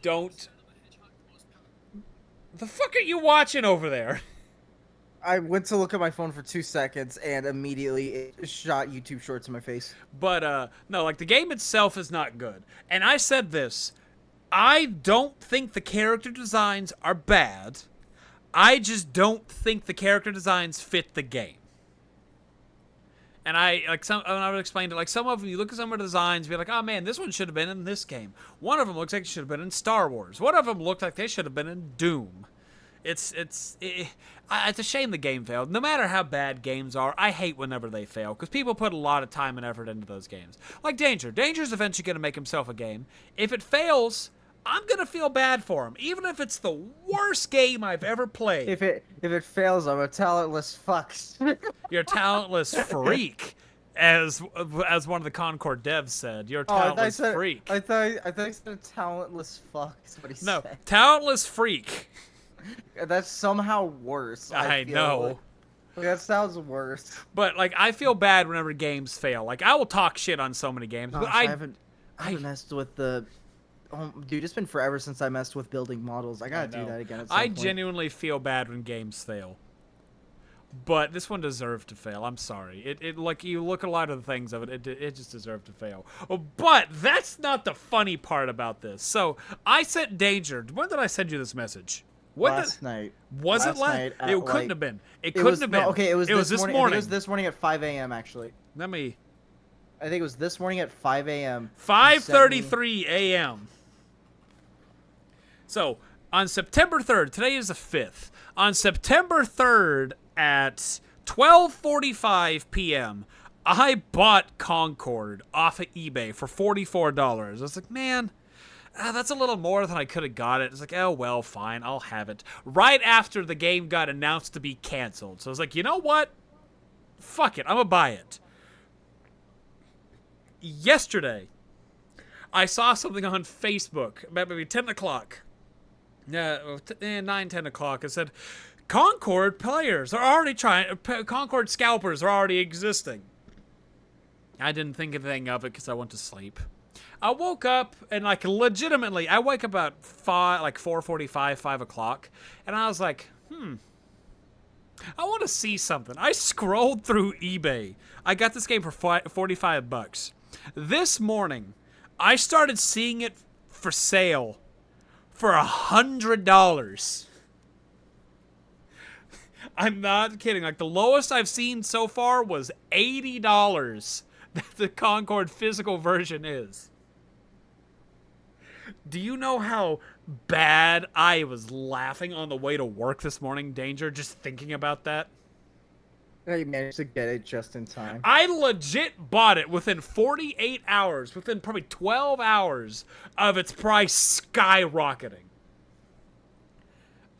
don't... The fuck are you watching over there? I went to look at my phone for 2 seconds and immediately it shot YouTube shorts in my face. But, no, like, the game itself is not good. And I said this. I don't think the character designs are bad. I just don't think the character designs fit the game. And I would explain it, like, some of them, you look at some of the designs, be like, oh man, this one should have been in this game. One of them looks like it should have been in Star Wars. One of them looked like they should have been in Doom. It's a shame the game failed. No matter how bad games are, I hate whenever they fail because people put a lot of time and effort into those games. Like Danger. Danger's eventually going to make himself a game. If it fails, I'm going to feel bad for him, even if it's the worst game I've ever played. If it fails, I'm a talentless fuck. You're a talentless freak. As one of the Concord devs said, you're a talentless freak. I thought he said a talentless fuck. Is what he No, said. talentless freak. That's somehow worse. I know. Like, that sounds worse. But like, I feel bad whenever games fail. Like, I will talk shit on so many games, Gosh, but I haven't messed with the. Oh, dude, it's been forever since I messed with building models. I gotta do that again. At some point. Genuinely feel bad when games fail. But this one deserved to fail. I'm sorry. It like, you look at a lot of the things of it, it just deserved to fail. Oh, but that's not the funny part about this. So I sent Danger. When did I send you this message? Last night. Was it last? It couldn't have been. It couldn't have been. No, okay, it was this morning. morning. It was this morning at 5 a.m. actually. I think it was this morning at 5 a.m. 5:33 a.m. So on September 3rd, today is the 5th. On September 3rd at 12:45 p.m., I bought Concord off of eBay for $44. I was like, man, that's a little more than I could have got it. It's like, oh, well, fine, I'll have it. Right after the game got announced to be canceled. So I was like, you know what? Fuck it, I'm gonna buy it. Yesterday, I saw something on Facebook about maybe 10 o'clock. 9, 10 o'clock. It said, Concord players are already Concord scalpers are already existing. I didn't think anything of it because I went to sleep. I woke up and like legitimately, I wake up about 4:45, 5 o'clock, and I was like, I want to see something. I scrolled through eBay. I got this game for $45. This morning, I started seeing it for sale for $100. I'm not kidding. Like, the lowest I've seen so far was $80 that the Concord physical version is. Do you know how bad I was laughing on the way to work this morning, Danger, just thinking about that? You managed to get it just in time. I legit bought it within 48 hours, within probably 12 hours of its price skyrocketing.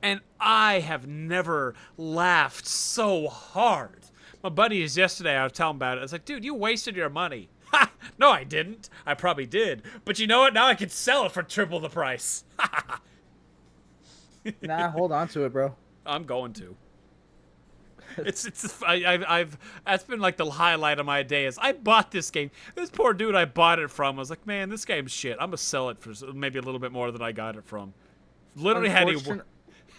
And I have never laughed so hard. My buddies yesterday, I was telling about it. I was like, dude, you wasted your money. Ha! No, I didn't. I probably did. But you know what? Now I can sell it for triple the price. Nah, hold on to it, bro. I'm going to. I've that's been like the highlight of my day is I bought this game. This poor dude I bought it from was like, man, this game's shit. I'm gonna sell it for maybe a little bit more than I got it from. Literally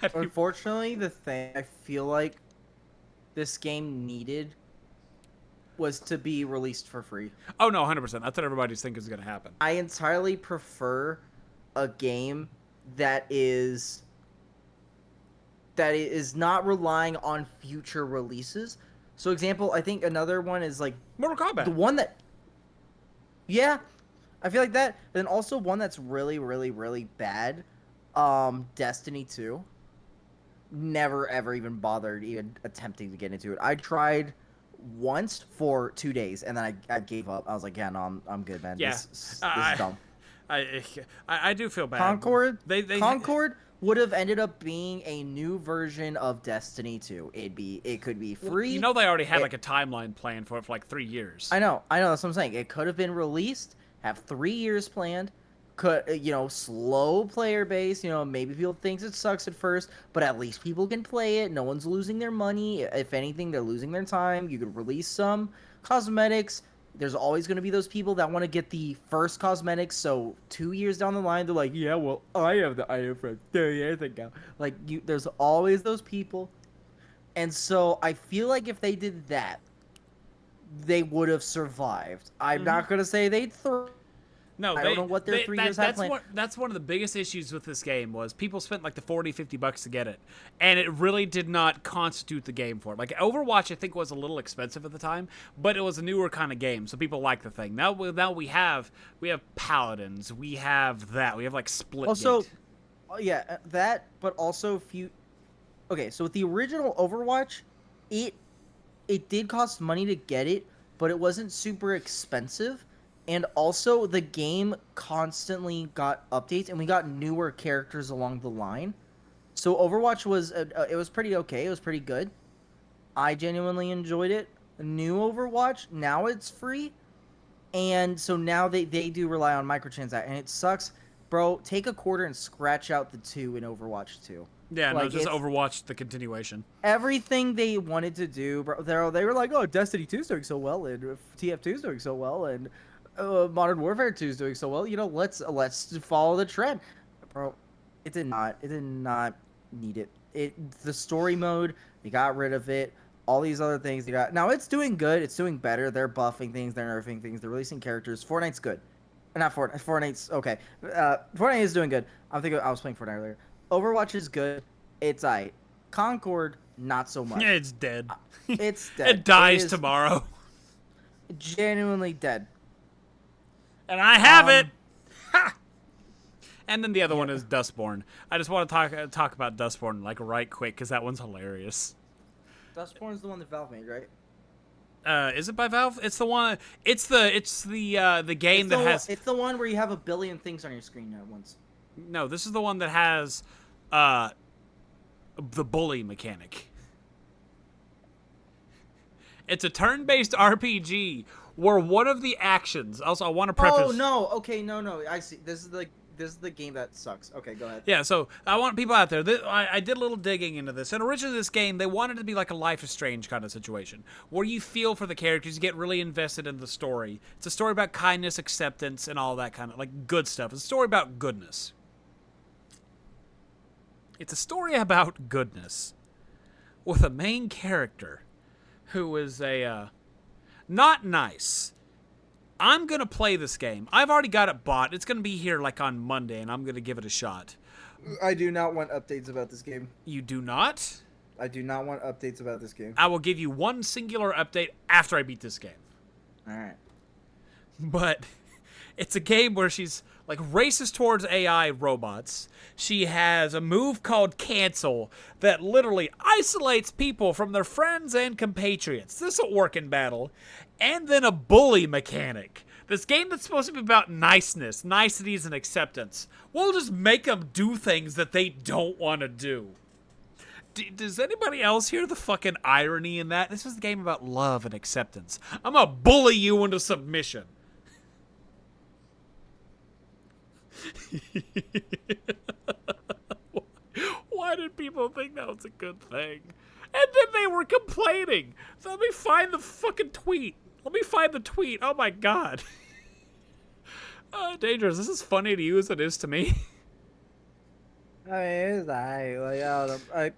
Unfortunately, the thing I feel like this game needed was to be released for free. Oh no, 100%. That's what everybody's thinking is gonna happen. I entirely prefer a game that is not relying on future releases. So example, I think another one is like Mortal Kombat. The one that, yeah, I feel like that. Then also one that's really, really, really bad, Destiny 2. Never ever even bothered even attempting to get into it. I tried once for 2 days and then I gave up. I was like, yeah, no, I'm good, man. Yeah. This is dumb. I do feel bad. Concord Concord would have ended up being a new version of Destiny 2. It could be free. You know, they already had like a timeline planned for it for like 3 years. I know, that's what I'm saying. It could have been released, have 3 years planned, could, slow player base, maybe people think it sucks at first, but at least people can play it. No one's losing their money. If anything, they're losing their time. You could release some cosmetics. There's always going to be those people that want to get the first cosmetics, so 2 years down the line, they're like, yeah, well, I have the item from 3 years ago. Like, there's always those people. And so I feel like if they did that, they would have survived. I'm not going to say they'd No, I don't know what their 3 years had planned. That's one of the biggest issues with this game was people spent like the $40-$50 to get it, and it really did not constitute the game for it. Like Overwatch, I think was a little expensive at the time, but it was a newer kind of game, so people like the thing. Now we have Paladins, we have like Split. Also, yeah, that, but also okay, so with the original Overwatch, it it did cost money to get it, but it wasn't super expensive. And also, the game constantly got updates, and we got newer characters along the line. So Overwatch was it was pretty okay. It was pretty good. I genuinely enjoyed it. New Overwatch, now it's free, and so now they do rely on microtransactions, and it sucks, bro. Take a quarter and scratch out the 2 in Overwatch 2. Yeah, no, Like, just it's Overwatch the continuation. everything they wanted to do, bro. They were like, oh, Destiny 2 is doing so well, and TF2 is doing so well, and Modern Warfare 2 is doing so well. Let's follow the trend, bro. It did not need it. The story mode, they got rid of it. All these other things they got. Now it's doing good. It's doing better. They're buffing things. They're nerfing things. They're releasing characters. Fortnite's good. Not Fortnite. Fortnite's okay. Fortnite is doing good. I think I was playing Fortnite earlier. Overwatch is good. It's aight. Concord, not so much. Yeah, it's dead. It's dead. It dies It is tomorrow. genuinely dead. And I have it. Ha! And then the other one is Dustborn. I just want to talk about Dustborn like right quick because that one's hilarious. Dustborn is the one that Valve made, right? Is it by Valve? It's the one. It's the game that has. It's the one where you have a billion things on your screen at once. No, this is the one that has, the bully mechanic. It's a turn-based RPG where one of the actions. Also, I want to preface. Oh no! Okay, no. I see. This is the game that sucks. Okay, go ahead. Yeah, so I want people out there. I did a little digging into this, and originally this game they wanted it to be like a Life is Strange kind of situation, where you feel for the characters, you get really invested in the story. It's a story about kindness, acceptance, and all that kind of like good stuff. It's a story about goodness. It's a story about goodness with a main character who is a not nice. I'm going to play this game. I've already got it bought. It's going to be here like on Monday, and I'm going to give it a shot. I do not want updates about this game. You do not? I do not want updates about this game. I will give you one singular update after I beat this game. All right. But it's a game where she's like racist towards AI robots. She has a move called Cancel that literally isolates people from their friends and compatriots. This will work in battle. And then a bully mechanic. This game that's supposed to be about niceness, niceties, and acceptance. We'll just make them do things that they don't want to do. Does anybody else hear the fucking irony in that? This is a game about love and acceptance. I'm gonna bully you into submission. Why did people think that was a good thing? And then they were complaining. So let me find the fucking tweet. Let me find the tweet. Oh my god. Dangerous. This is funny to you as it is to me. I mean, it's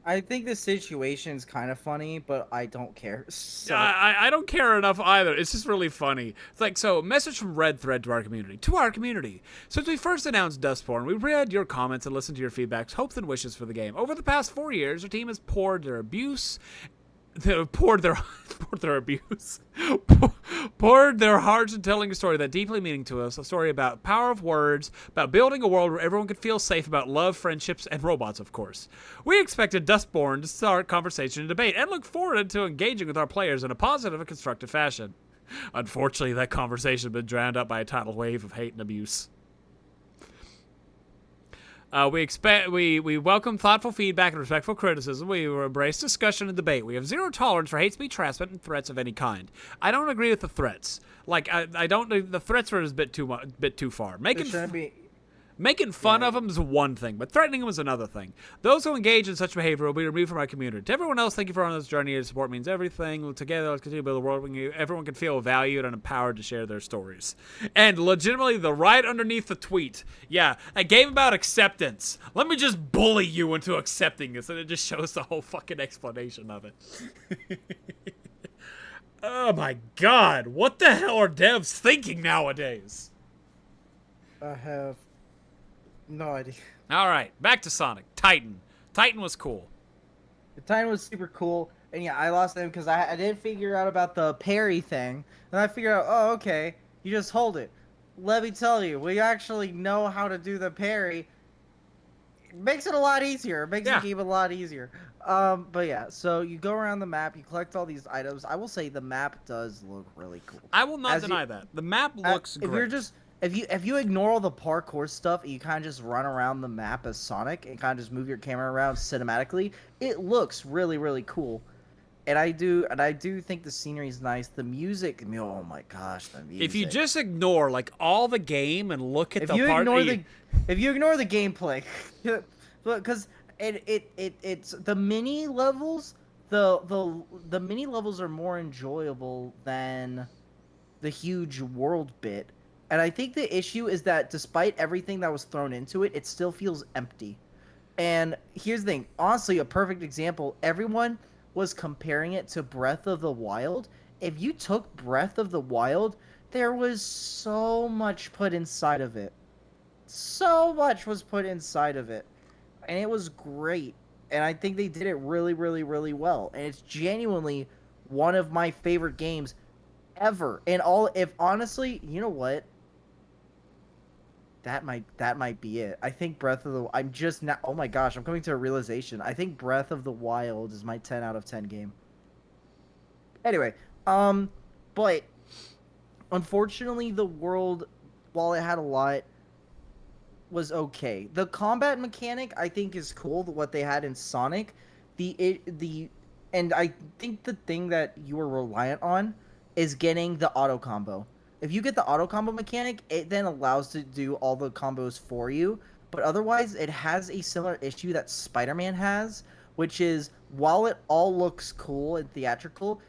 I think the situation's kind of funny, but I don't care. So. I don't care enough either. It's just really funny. It's like, so, message from Red Thread to our community. To our community. Since we first announced Dustborn, we read your comments and listened to your feedbacks, hopes, and wishes for the game. Over the past 4 years, our team has poured their abuse... poured their abuse, poured their hearts in telling a story that deeply meaning to us, a story about power of words, about building a world where everyone could feel safe, about love, friendships, and robots, of course. We expected Dustborn to start conversation and debate, and look forward to engaging with our players in a positive and constructive fashion. Unfortunately, that conversation has been drowned out by a tidal wave of hate and abuse. We welcome thoughtful feedback and respectful criticism. We embrace discussion and debate. We have zero tolerance for hate speech, harassment, and threats of any kind. I don't agree with the threats. Like I don't. The threats are a bit too far. Making fun of them is one thing, but threatening them is another thing. Those who engage in such behavior will be removed from our community. To everyone else, thank you for on this journey. Your support means everything. Together, let's continue to build a world where everyone can feel valued and empowered to share their stories. And legitimately, the right underneath the tweet, yeah, a game about acceptance. Let me just bully you into accepting this, and it just shows the whole fucking explanation of it. Oh my god, what the hell are devs thinking nowadays? I have no idea. All right, back to Sonic. Titan. Titan was cool. The Titan was super cool, and yeah, I lost them because I didn't figure out about the parry thing, and I figured out, oh, okay, you just hold it. Let me tell you, we actually know how to do the parry. makes it a lot easier. It makes the Yeah, game a lot easier. But yeah, so you go around the map, you collect all these items. I will say the map does look really cool. I will not As you, deny that. The map looks if you're great. just if you ignore all the parkour stuff and you kind of just run around the map as Sonic and kind of just move your camera around cinematically, it looks really cool. And I do think the scenery is nice. The music, oh my gosh, the If you music. just ignore like all the game and look at If the you part, ignore the if you ignore the gameplay, because it's the mini levels, the mini levels are more enjoyable than the huge world bit. And I think the issue is that despite everything that was thrown into it, it still feels empty. And here's the thing, honestly, a perfect example. Everyone was comparing it to Breath of the Wild. If you took Breath of the Wild, there was so much put inside of it. So much was put inside of it. And it was great. And I think they did it really well. And it's genuinely one of my favorite games ever. And all if honestly, you know what? That might be it. I think Breath of the I'm just now oh my gosh, I'm coming to a realization. I think Breath of the Wild is my 10 out of 10 game. Anyway, but unfortunately the world, while it had a lot, was okay. The combat mechanic I think is cool, what they had in Sonic. The and I think the thing that you were reliant on is getting the auto combo. If you get the auto combo mechanic, it then allows to do all the combos for you. But otherwise, it has a similar issue that Spider-Man has, which is while it all looks cool and theatrical,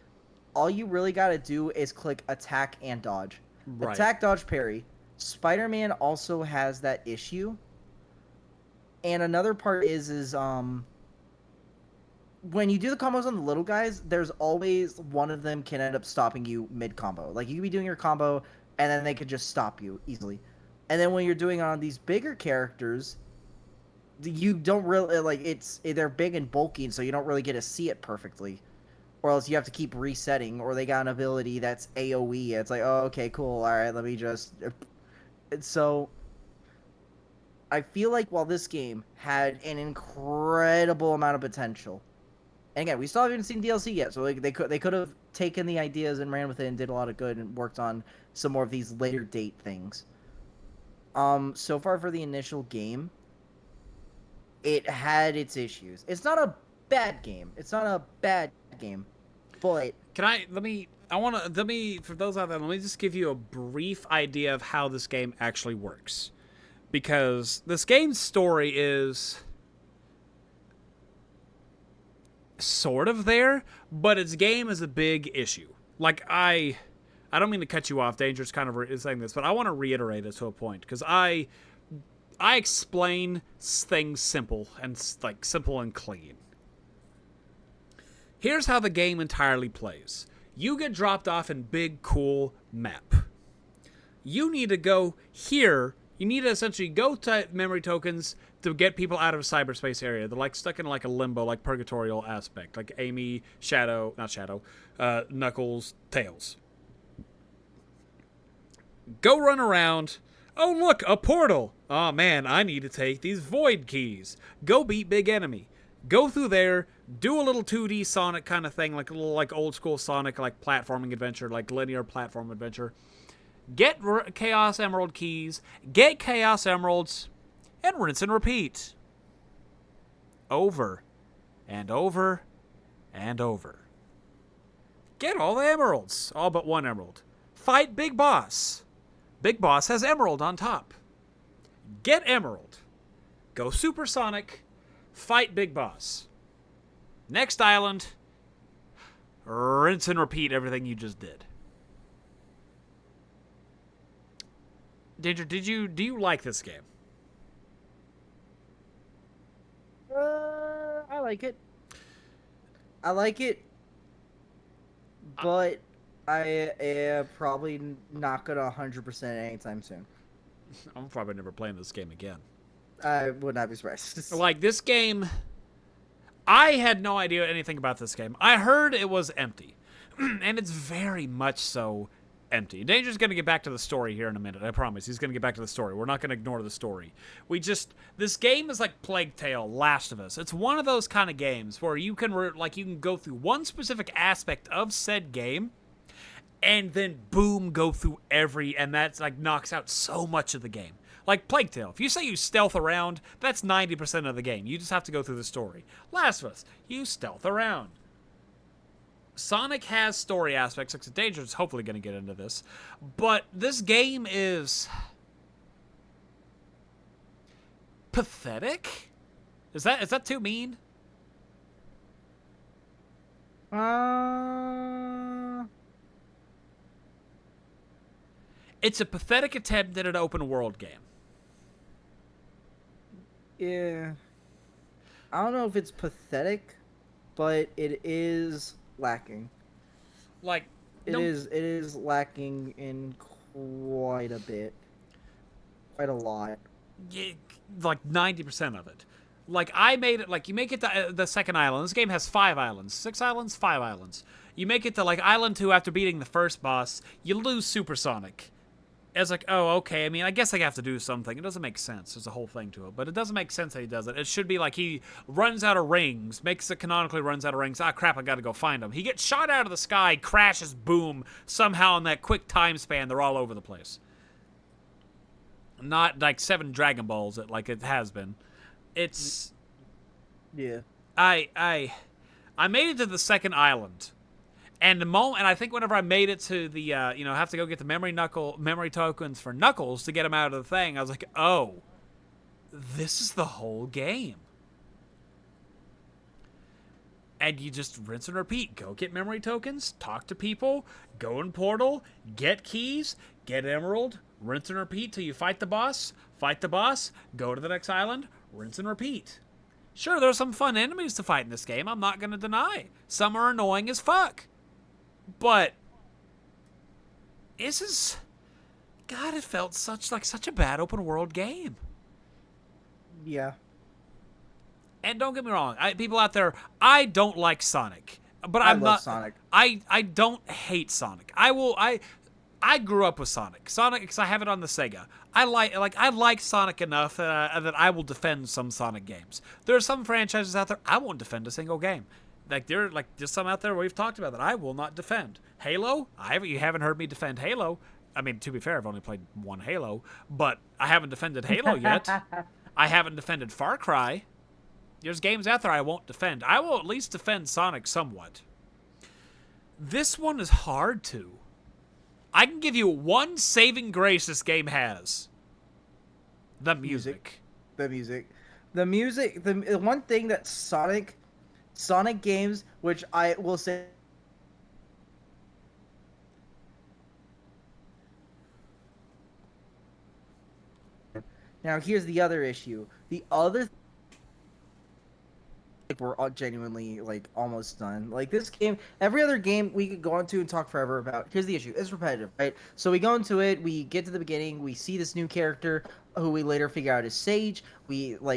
all you really got to do is click attack and dodge. right? Attack, dodge, parry. Spider-Man also has that issue. And another part is when you do the combos on the little guys, there's always one of them can end up stopping you mid combo. Like you could be doing your combo and then they could just stop you easily. And then when you're doing it on these bigger characters, you don't really like they're big and bulky, and so you don't really get to see it perfectly. Or else you have to keep resetting, or they got an ability that's AoE. It's like, oh, okay, cool. All right, let me just. And so I feel like while this game had an incredible amount of potential, and again, we still haven't seen DLC yet, so like they could have taken the ideas and ran with it and did a lot of good and worked on some more of these later date things. So far for the initial game, it had its issues. It's not a bad game. It's not a bad game, but Can I let me? I want to let me for those out there. Let me just give you a brief idea of how this game actually works, because this game's story is sort of there, but its game is a big issue. Like I don't mean to cut you off. Danger's kind of saying this, but I want to reiterate it to a point because I explain things simple and like simple and clean. Here's how the game entirely plays. You get dropped off in big, cool map. You need to go here. You need to essentially go to memory tokens to get people out of cyberspace area. They're like stuck in like a limbo, like purgatorial aspect, like Amy, Knuckles, Tails. Go run around. Oh look, a portal. Oh man, I need to take these void keys. Go beat big enemy. Go through there, do a little 2D Sonic kind of thing, like a little like old school Sonic, like platforming adventure, like linear platform adventure. Get Chaos Emerald keys, get Chaos Emeralds, and rinse and repeat. Over and over and over. Get all the emeralds, all but one emerald. Fight Big Boss. Big Boss has emerald on top. Get emerald. Go supersonic. Fight Big Boss. Next island. Rinse and repeat everything you just did. Danger, do you like this game? I like it. I like it, but I am probably not gonna 100% anytime soon. I'm probably never playing this game again. I would not be surprised. Like this game, I had no idea anything about this game. I heard it was empty, and it's very much so empty. Danger's going to get back to the story here in a minute. I promise. He's going to get back to the story. We're not going to ignore the story. This game is like Plague Tale, Last of Us. It's one of those kind of games where you can you can go through one specific aspect of said game, and then boom, go through and that's like knocks out so much of the game. Like Plague Tale, if you say you stealth around, that's 90% of the game. You just have to go through the story. Last of Us, you stealth around. Sonic has story aspects. Like Danger is hopefully going to get into this, but this game is pathetic. Is that too mean? It's a pathetic attempt at an open world game. Yeah. I don't know if it's pathetic, but it is lacking. Like it is lacking in quite a bit. Quite a lot. Yeah, like 90% of it. Like I made it you make it to the second island. This game has 5 islands. 6 islands, 5 islands. You make it to island 2 after beating the first boss, you lose Supersonic. It's like, oh, okay. I mean, I guess I have to do something. It doesn't make sense. There's a whole thing to it. But it doesn't make sense that he does it. It should be like he runs out of rings, makes it canonically runs out of rings. Ah, crap, I gotta go find him. He gets shot out of the sky, crashes, boom. Somehow in that quick time span, they're all over the place. Not like 7 Dragon Balls, like it has been. It's... Yeah. I made it to the second island. And I think whenever I made it to the, have to go get the memory tokens for Knuckles to get him out of the thing, I was like, oh, this is the whole game. And you just rinse and repeat. Go get memory tokens, talk to people, go in Portal, get keys, get Emerald, rinse and repeat till you fight the boss, go to the next island, rinse and repeat. Sure, there's some fun enemies to fight in this game, I'm not going to deny. Some are annoying as fuck. But this is, God, it felt such a bad open world game. Yeah. And don't get me wrong, people out there, I don't like Sonic, but I love Sonic. I don't hate Sonic. I grew up with Sonic, because I have it on the Sega. I like Sonic enough that I will defend some Sonic games. There are some franchises out there I won't defend a single game. There's some out there we've talked about that I will not defend. Halo, you haven't heard me defend Halo. I mean, to be fair, I've only played one Halo, but I haven't defended Halo yet. I haven't defended Far Cry. There's games out there I won't defend. I will at least defend Sonic somewhat. This one is hard to. I can give you one saving grace this game has. The music. The one thing that Sonic games, which I will say, now here's the other issue. The other we're all genuinely almost done. This game, every other game we could go into and talk forever about. Here's the issue: it's repetitive, right? So we go into it, we get to the beginning, we see this new character who we later figure out is Sage.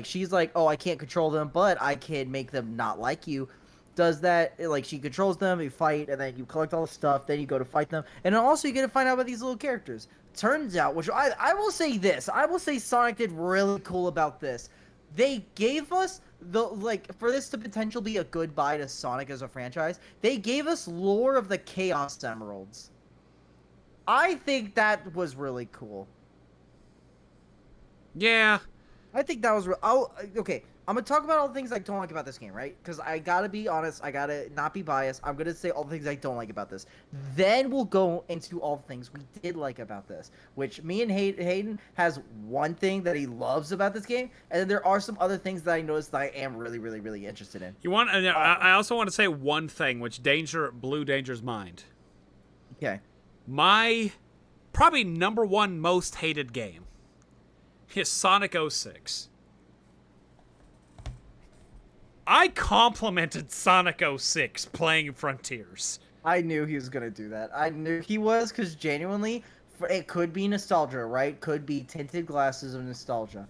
She's like, oh, I can't control them, but I can make them not like you. Does that, she controls them, you fight, and then you collect all the stuff, then you go to fight them, and then also you get to find out about these little characters. Turns out, which I will say this, I will say Sonic did really cool about this. They gave us for this to potentially be a goodbye to Sonic as a franchise, they gave us lore of the Chaos Emeralds. I think that was really cool. Yeah. I think that was okay. I'm gonna talk about all the things I don't like about this game, right? Because I gotta be honest, I gotta not be biased. I'm gonna say all the things I don't like about this. Then we'll go into all the things we did like about this. Which me and Hayden has one thing that he loves about this game, and then there are some other things that I noticed that I am really, really, really interested in. I also want to say one thing, which blew Danger's mind. Okay. My probably number one most hated game is Sonic 06. I complimented Sonic 06 playing Frontiers. I knew he was going to do that. I knew he was, because genuinely, it could be nostalgia, right? Could be tinted glasses of nostalgia.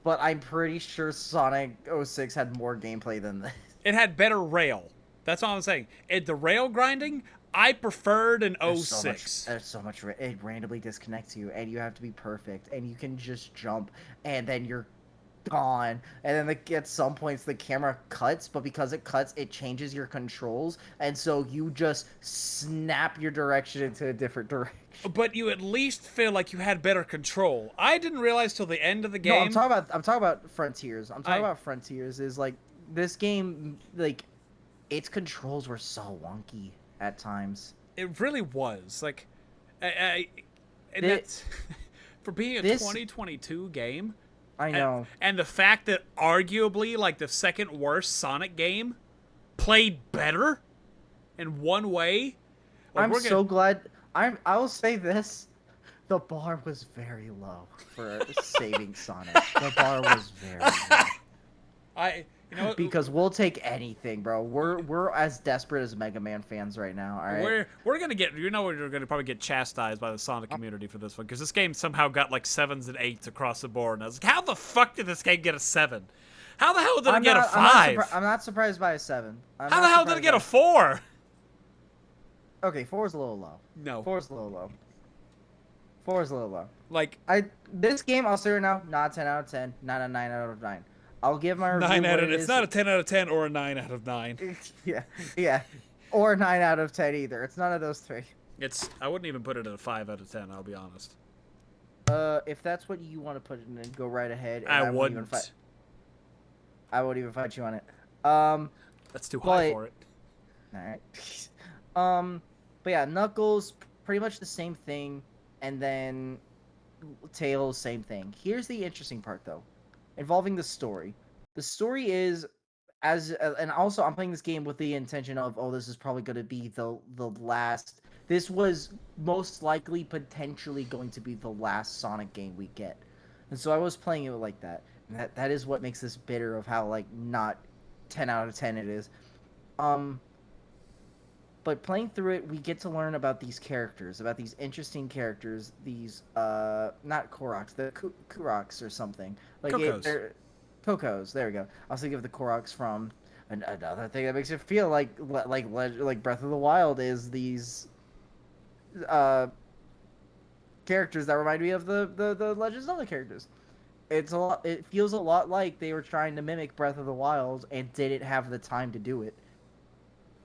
But I'm pretty sure Sonic 06 had more gameplay than this. It had better rail. That's all I'm saying. The rail grinding, I preferred in There's so much. 06. There's so much. It randomly disconnects you, and you have to be perfect, and you can just jump, and then you're gone. And then at some points the camera cuts, but because it cuts, it changes your controls, and so you just snap your direction into a different direction. But you at least feel like you had better control. I didn't realize till the end of the No, game. I'm talking about Frontiers. I'm talking I about Frontiers. Is like this game, like its controls were so wonky at times. It really was like, and Thi- that's for being a This 2022 game. I know. And the fact that arguably like the second worst Sonic game played better in one way. Like, I'm so glad. I will say this: the bar was very low for saving Sonic. The bar was very low. You know what? Because we'll take anything, bro. We're as desperate as Mega Man fans right now. All right. We're gonna get, you know, we're gonna probably get chastised by the Sonic community for this one, because this game somehow got like 7s and 8s across the board, and I was like, how the fuck did this game get a 7? How the hell did it get a 5? I'm not surprised by a 7. How the hell did it get a 4? Okay, 4 is a little low. No. 4 is a little low. 4 is a little low. Like, This game, I'll say right now, not a 10 out of 10, not a 9 out of 9. I'll give my review 9 out what of, it it's is. not a 10 out of 10 or a 9 out of 9. Yeah, or 9 out of 10 either. It's none of those three. I wouldn't even put it at a 5 out of 10, I'll be honest. If that's what you want to put it in, go right ahead. And I won't wouldn't. I won't even fight you on it. That's too high for it. All right. But yeah, Knuckles, pretty much the same thing, and then Tails, same thing. Here's the interesting part, though, involving the story. The story is and also I'm playing this game with the intention of, oh, this is probably going to be the last. This was most likely potentially going to be the last Sonic game we get, and so I was playing it like that. And that is what makes this bitter of how like not 10 out of 10 it is. But playing through it, we get to learn about these characters, about these interesting characters. These not Koroks, the Kuroks or something. Like Kokos. Kokos. There we go. I was thinking of the Koroks from another thing that makes it feel like Breath of the Wild is these characters that remind me of the Legend of Zelda characters. It's a lot. It feels a lot like they were trying to mimic Breath of the Wild and didn't have the time to do it.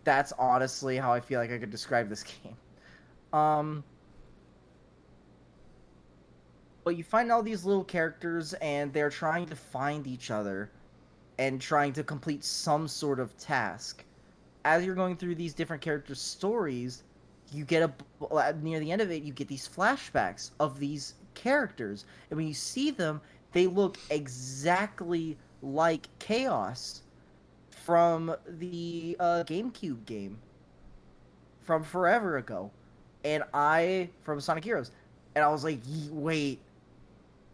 That's honestly how I feel like I could describe this game. But you find all these little characters, and they're trying to find each other and trying to complete some sort of task. As you're going through these different characters' stories, you get near the end of it, you get these flashbacks of these characters, and when you see them, they look exactly like Chaos from the GameCube game from forever ago, and from Sonic Heroes, and I was like, wait,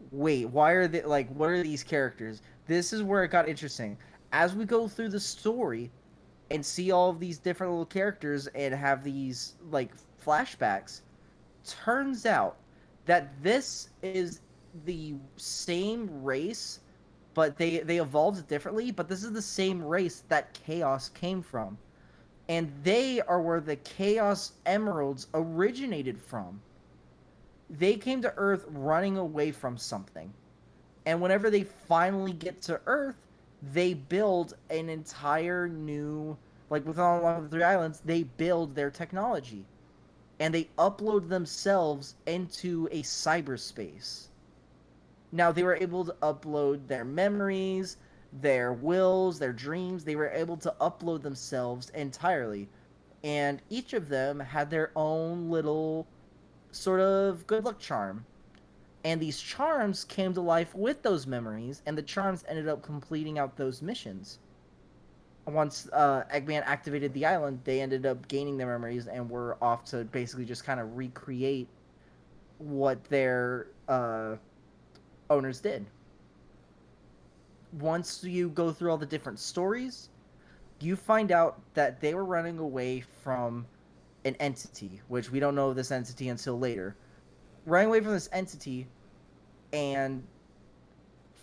why are they like? What are these characters? This is where it got interesting. As we go through the story and see all of these different little characters and have these like flashbacks, turns out that this is the same race, but they evolved differently, but this is the same race that Chaos came from. And they are where the Chaos Emeralds originated from. They came to Earth running away from something. And whenever they finally get to Earth, they build an entire new, like within along the three islands, they build their technology. And they upload themselves into a cyberspace. Now, they were able to upload their memories, their wills, their dreams. They were able to upload themselves entirely. And each of them had their own little sort of good luck charm. And these charms came to life with those memories, and the charms ended up completing out those missions. Once Eggman activated the island, they ended up gaining their memories and were off to basically just kind of recreate what their owners did. Once you go through all the different stories, you find out that they were running away from an entity, which we don't know this entity until later. Running away from this entity, and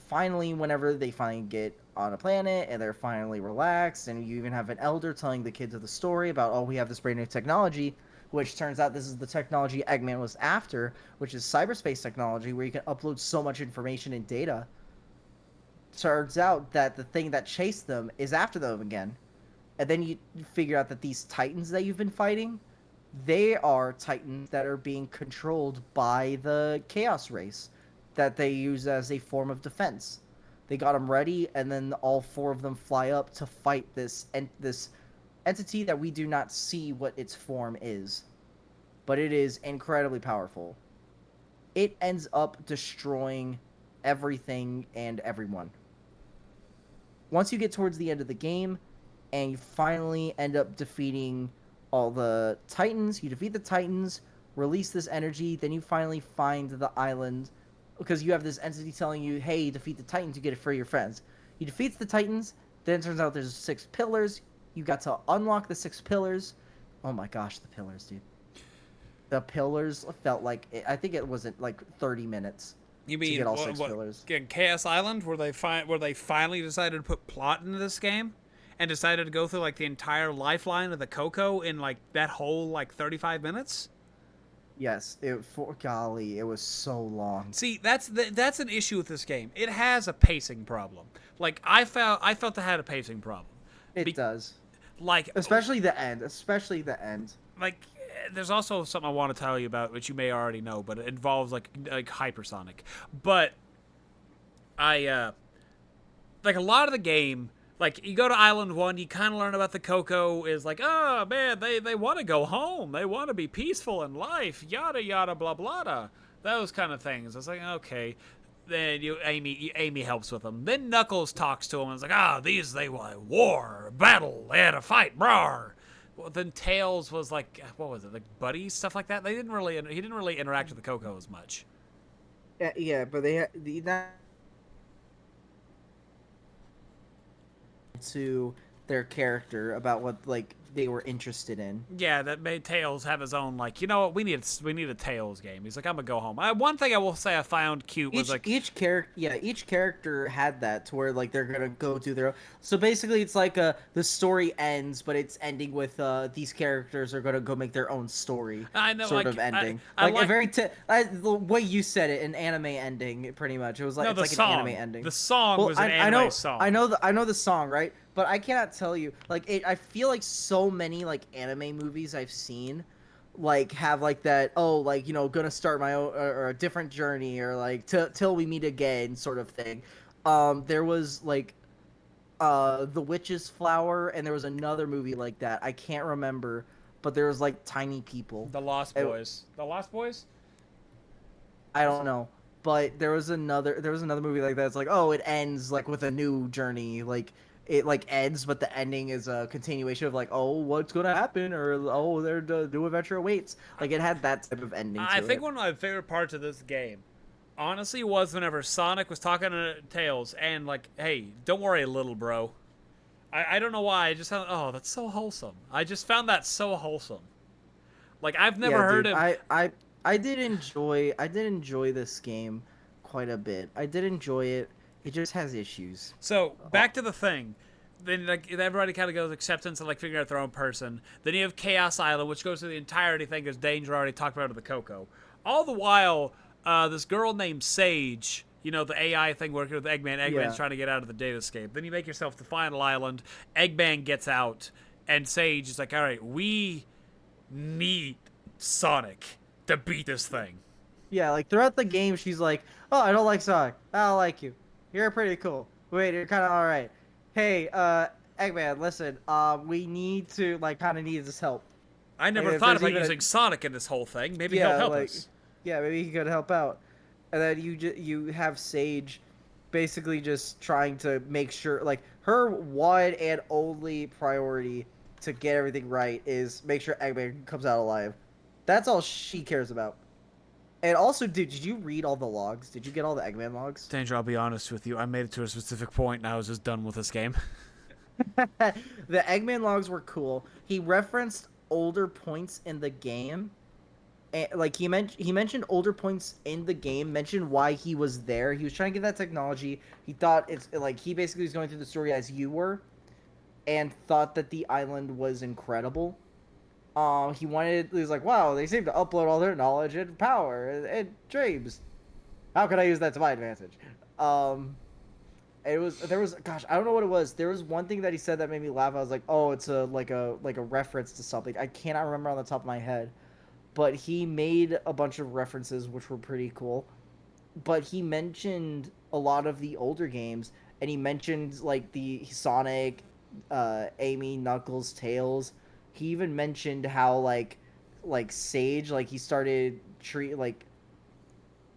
finally, whenever they finally get on a planet and they're finally relaxed, and you even have an elder telling the kids of the story about, oh, we have this brand new technology, which turns out this is the technology Eggman was after, which is cyberspace technology where you can upload so much information and data. Turns out that the thing that chased them is after them again. And then you figure out that these titans that you've been fighting, they are titans that are being controlled by the chaos race that they use as a form of defense. They got them ready, and then all four of them fly up to fight this entity that we do not see what its form is, but it is incredibly powerful. It ends up destroying everything and everyone. Once you get towards the end of the game, and you finally end up defeating all the titans, you defeat the titans, release this energy, then you finally find the island because you have this entity telling you, hey, defeat the titans, you get it for your friends. You defeat the titans, then it turns out there's 6 pillars. You got to unlock the 6 pillars. Oh my gosh, the pillars, dude. The pillars felt like, I think it was like 30 minutes. You mean to get all 6 pillars. Chaos Island, where they finally decided to put plot into this game, and decided to go through like the entire lifeline of the Coco in like that whole like 35 minutes? Yes, for golly, it was so long. See, that's an issue with this game. It has a pacing problem. Like I felt it had a pacing problem. It does. Like especially the end. Like there's also something I want to tell you about, which you may already know, but it involves like hypersonic. But I like a lot of the game. Like, you go to Island 1, you kind of learn about the Coco is like, oh, man, they want to go home. They want to be peaceful in life, yada, yada, blah, blah, blah. Those kind of things. It's like, okay. Then Amy helps with them. Then Knuckles talks to him and it's like, they want war, battle, they had a fight, brawr. Well, then Tails was like, what was it, like buddies, stuff like that? He didn't really interact with the Coco as much. Yeah, but that to their character about what like they were interested in. Yeah, that made Tails have his own like, you know what, we need a Tails game. He's like, I'm gonna go home. One thing I will say I found cute was like each character had that to where like they're gonna go do their own. So basically, it's like the story ends, but it's ending with these characters are gonna go make their own story. I know, sort like, of ending. I like a very the way you said it, an anime ending, pretty much. It was like no, it's like song. an anime ending. The song was an anime song. I know the song, right? But I cannot tell you, like, I feel like so many, like, anime movies I've seen, like, have, like, that, oh, like, you know, gonna start my own, or a different journey, or, like, till we meet again, sort of thing. There was, like, The Witch's Flower, and there was another movie like that. I can't remember, but there was, like, tiny people. The Lost Boys. The Lost Boys? I don't know. But there was another movie like that. It's like, oh, it ends, like, with a new journey, like... It like ends, but the ending is a continuation of like, oh, what's gonna happen, or oh, the new adventure awaits. Like it had that type of ending. I think one of my favorite parts of this game, honestly, was whenever Sonic was talking to Tails and like, hey, don't worry, little bro. I don't know why. I just found, oh, that's so wholesome. I just found that so wholesome. Like I've never heard him. I did enjoy this game quite a bit. I did enjoy it. It just has issues. So back to the thing. Then like everybody kind of goes acceptance and like figuring out their own person. Then you have Chaos Island, which goes through the entirety thing, because Danger already talked about it with the Coco. All the while, this girl named Sage, you know, the AI thing working with Eggman. Eggman's trying to get out of the datascape. Then you make yourself the final island. Eggman gets out, and Sage is like, all right, we need Sonic to beat this thing. Yeah, like throughout the game, she's like, oh, I don't like Sonic. I don't like you. You're pretty cool. Wait, you're kind of all right. Hey, Eggman, listen. We need to kind of need this help. I never thought about using Sonic in this whole thing. Maybe he'll help us. Yeah, maybe he could help out. And then you have Sage, basically just trying to make sure, like her one and only priority to get everything right is make sure Eggman comes out alive. That's all she cares about. And also, dude, did you read all the logs? Did you get all the Eggman logs? Danger, I'll be honest with you. I made it to a specific point, and I was just done with this game. The Eggman logs were cool. He referenced older points in the game And, like he mentioned older points in the game, mentioned why he was there. He was trying to get that technology. He thought it's like he basically was going through the story as you were, and thought that the island was incredible. He was like, wow, they seem to upload all their knowledge and power and dreams. How can I use that to my advantage? Um, gosh, I don't know what it was. There was one thing that he said that made me laugh. I was like, oh, it's a reference to something. I cannot remember on the top of my head, but he made a bunch of references which were pretty cool. But he mentioned a lot of the older games, and he mentioned like the Sonic, Amy, Knuckles, Tails. He even mentioned how like Sage, like he started treat like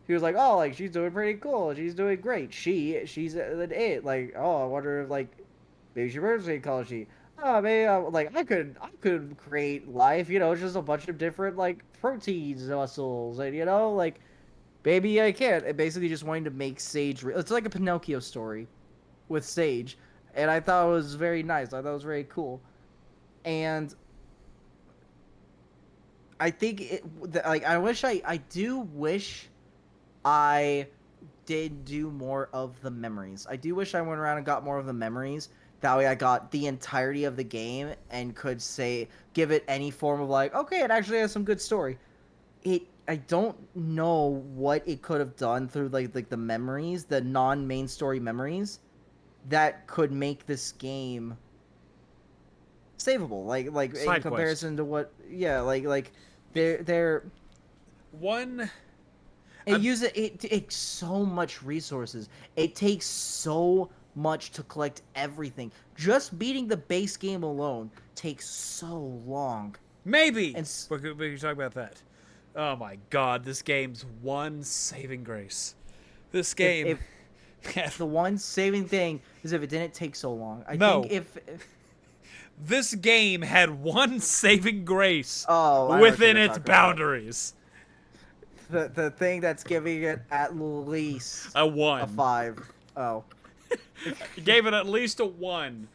he was like, oh, like she's doing pretty cool, she's doing great. She's an it. Like, oh, I wonder if like maybe she birthday color she. Oh, maybe like I could create life. You know, it's just a bunch of different like proteins, muscles, and you know like maybe I can't. It basically just wanting to make Sage. It's like a Pinocchio story with Sage, and I thought it was very nice. I thought it was very cool, and I think like I do wish I did do more of the memories. I do wish I went around and got more of the memories. That way I got the entirety of the game and could say give it any form of like, okay, it actually has some good story. I don't know what it could have done through like the memories, the non-main story memories that could make this game savable. Like in Side quest. comparison to what yeah, like they're One. it takes so much resources. It takes so much to collect everything. Just beating the base game alone takes so long. Maybe And we can talk about that. Oh my god, this game's one saving grace. This game. if the one saving thing is if it didn't take so long. I No. think if This game had one saving grace oh, I know what within you're its talking about. boundaries. The thing that's giving it at least A a 1. 5. Oh. Gave it at least a 1.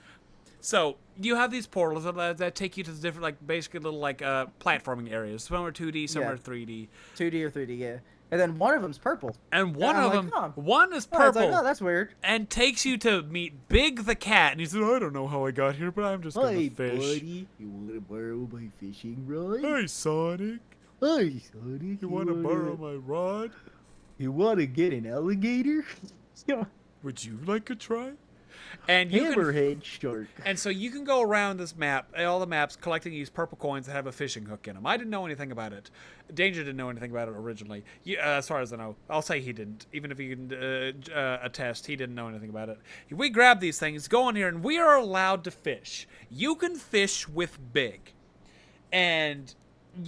So, you have these portals that take you to the different, like, basically little, like, platforming areas. Some are 2D, some Yeah. are 3D. 2D or 3D, yeah. And then one of them's purple. And one I'm of like, them, oh. one is Oh, it's like, purple oh, that's weird. and takes you to meet Big the cat. And he said, I don't know how I got here, but I'm just gonna Hey, fish. buddy, you want to borrow my fishing rod? Hey, Sonic. Hey, Sonic, You want to borrow my rod? You want to get an alligator? Would you like a try? And you can, Hammerhead shark. and so you can go around this map, all the maps, collecting these purple coins that have a fishing hook in them. I didn't know anything about it. Danger didn't know anything about it originally. As far as I know, I'll say he didn't. Even if he can attest, he didn't know anything about it. We grab these things, go in here, and we are allowed to fish. You can fish with Big, and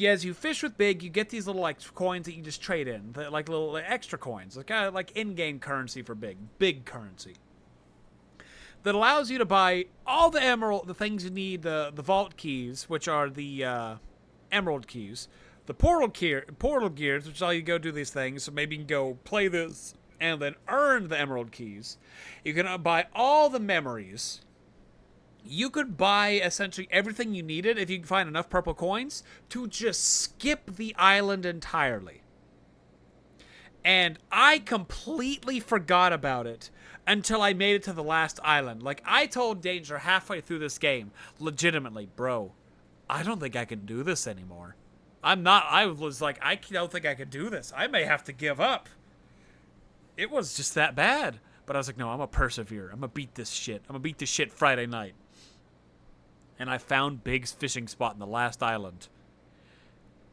as you fish with Big, you get these little like coins that you just trade in, like little extra coins, like in-game currency for Big currency. That allows you to buy all the things you need, the vault keys, which are the emerald keys, the portal gears, which allow you to go do these things. So maybe you can go play this and then earn the emerald keys. You can buy all the memories. You could buy essentially everything you needed if you can find enough purple coins to just skip the island entirely. And I completely forgot about it until I made it to the last island. Like, I told Danger halfway through this game, legitimately, bro, I don't think I can do this anymore. I was like, I don't think I can do this. I may have to give up. It was just that bad. But I was like, no, I'm going to persevere. I'm going to beat this shit. I'm going to beat this shit Friday night. And I found Big's fishing spot in the last island.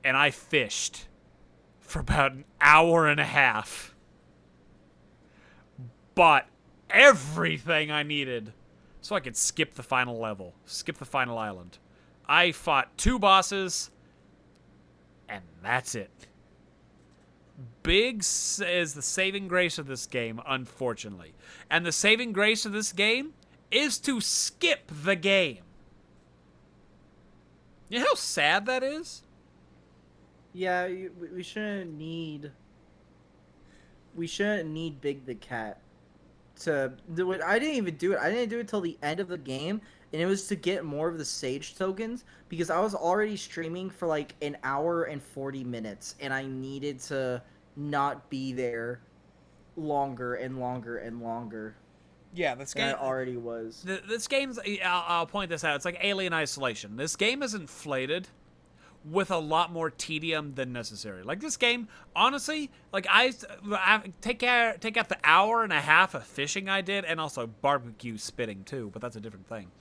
And I fished for about an hour and a half. Bought everything I needed so I could skip the final level, skip the final island. I fought 2 bosses, and that's it. Big is the saving grace of this game, unfortunately. And the saving grace of this game is to skip the game. You know how sad that is? Yeah, we shouldn't need. We shouldn't need Big the cat to do it. I didn't even do it. I didn't do it till the end of the game, and it was to get more of the Sage tokens because I was already streaming for like an hour and 40 minutes, and I needed to not be there longer and longer and longer Yeah, this than I game. already was. This game's. I'll point this out. It's like Alien Isolation. This game is inflated with a lot more tedium than necessary. Like this game, honestly, like I take out the hour and a half of fishing I did, and also barbecue spitting too. But that's a different thing.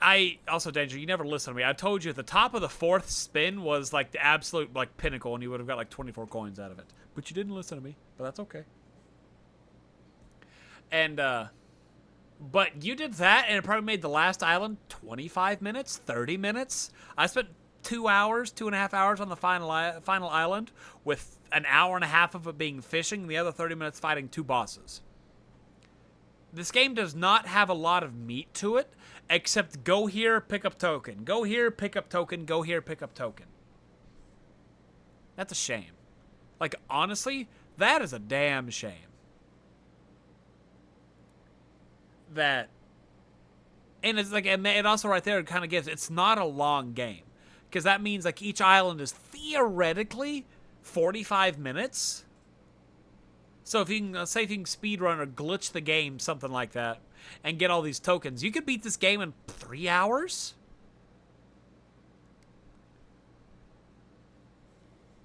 I also, Danger, you never listen to me. I told you at the top of the 4th spin was like the absolute like pinnacle, and you would have got like 24 coins out of it. But you didn't listen to me. But that's okay. And but you did that, and it probably made the last island 25 minutes, 30 minutes. I spent 2.5 hours on the final island, with an hour and a half of it being fishing, and the other 30 minutes fighting 2 bosses. This game does not have a lot of meat to it, except go here, pick up token. Go here, pick up token. Go here, pick up token. That's a shame. Like, honestly, that is a damn shame. That, and it's like, it also right there kind of gives, it's not a long game, because that means like each island is theoretically 45 minutes. So if you can, say if you can speedrun or glitch the game, something like that, and get all these tokens, you could beat this game in 3 hours.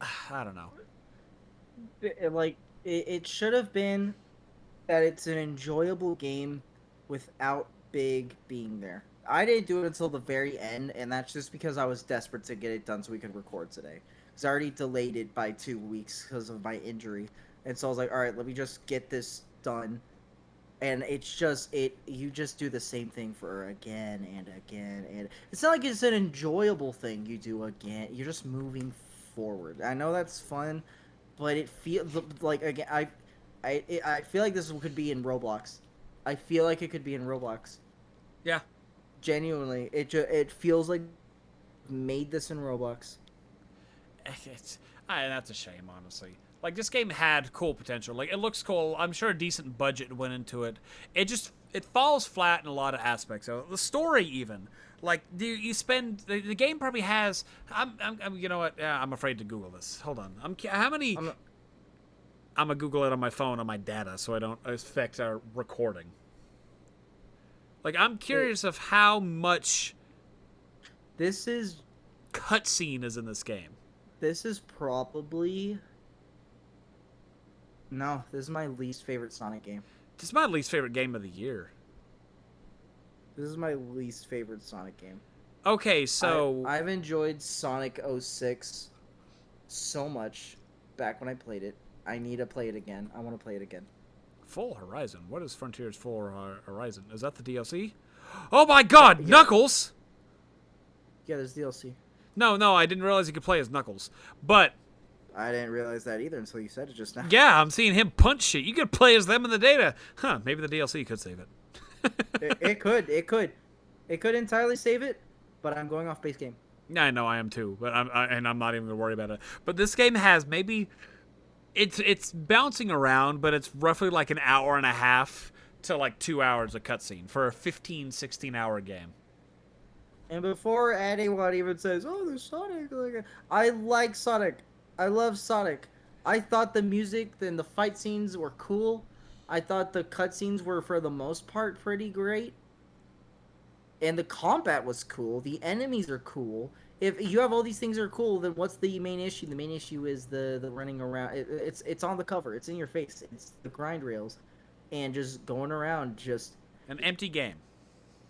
I don't know. It should have been that it's an enjoyable game without Big being there. I didn't do it until the very end, and that's just because I was desperate to get it done so we could record today. Because I already delayed it by 2 weeks because of my injury. And so I was like, all right, let me just get this done. And it's just, you just do the same thing for again and again. And it's not like it's an enjoyable thing you do again. You're just moving forward. I know that's fun, but it feels like, again, I feel like this could be in Roblox. I feel like it could be in Roblox. Yeah. Genuinely, it feels like made this in Roblox. That's a shame, honestly. Like, this game had cool potential. Like, it looks cool. I'm sure a decent budget went into it. It falls flat in a lot of aspects. So the story, even. Like, you spend the game probably has. I'm you know what? Yeah, I'm afraid to Google this. Hold on. How many? I'm gonna Google it on my phone on my data so I don't affect our recording. Like, I'm curious of how much this is cutscene is in this game. This is probably no. This is my least favorite Sonic game. This is my least favorite game of the year. This is my least favorite Sonic game. Okay, so I've enjoyed Sonic 06 so much back when I played it. I need to play it again. I want to play it again. Full Horizon. What is Frontiers Full Horizon? Is that the DLC? Oh my God, yeah. Knuckles! Yeah, there's DLC. No, I didn't realize you could play as Knuckles. But I didn't realize that either until you said it just now. Yeah, I'm seeing him punch shit. You could play as them in the data. Huh, maybe the DLC could save it. It could entirely save it, but I'm going off base game. I know I am too, but I'm not even gonna worry about it. But this game has maybe it's bouncing around, but it's roughly like an hour and a half to like 2 hours of cutscene for a 15, 16-hour game. And before anyone even says, "Oh, there's Sonic," I like Sonic. I love Sonic. I thought the music and the fight scenes were cool. I thought the cutscenes were, for the most part, pretty great. And the combat was cool. The enemies are cool. If you have all these things that are cool, then what's the main issue? The main issue is the running around. It's on the cover. It's in your face. It's the grind rails. And just going around, just... An empty game.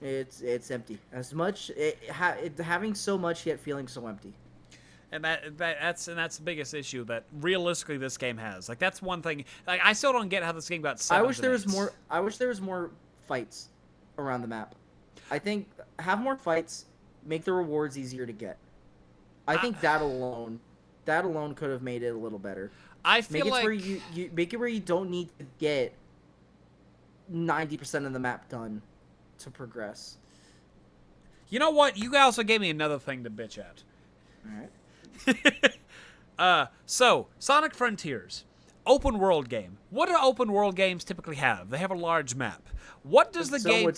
It's empty. As much... having so much, yet feeling so empty. And that's the biggest issue that realistically this game has. Like, that's one thing. Like, I still don't get how this game got 7s. I wish there was more fights around the map. I think have more fights, make the rewards easier to get. I think that alone could have made it a little better. I feel like where you make it where you don't need to get 90% of the map done to progress. You know what? You also gave me another thing to bitch at. All right. So Sonic Frontiers. Open world game. What do open world games typically have? They have a large map. What does the game...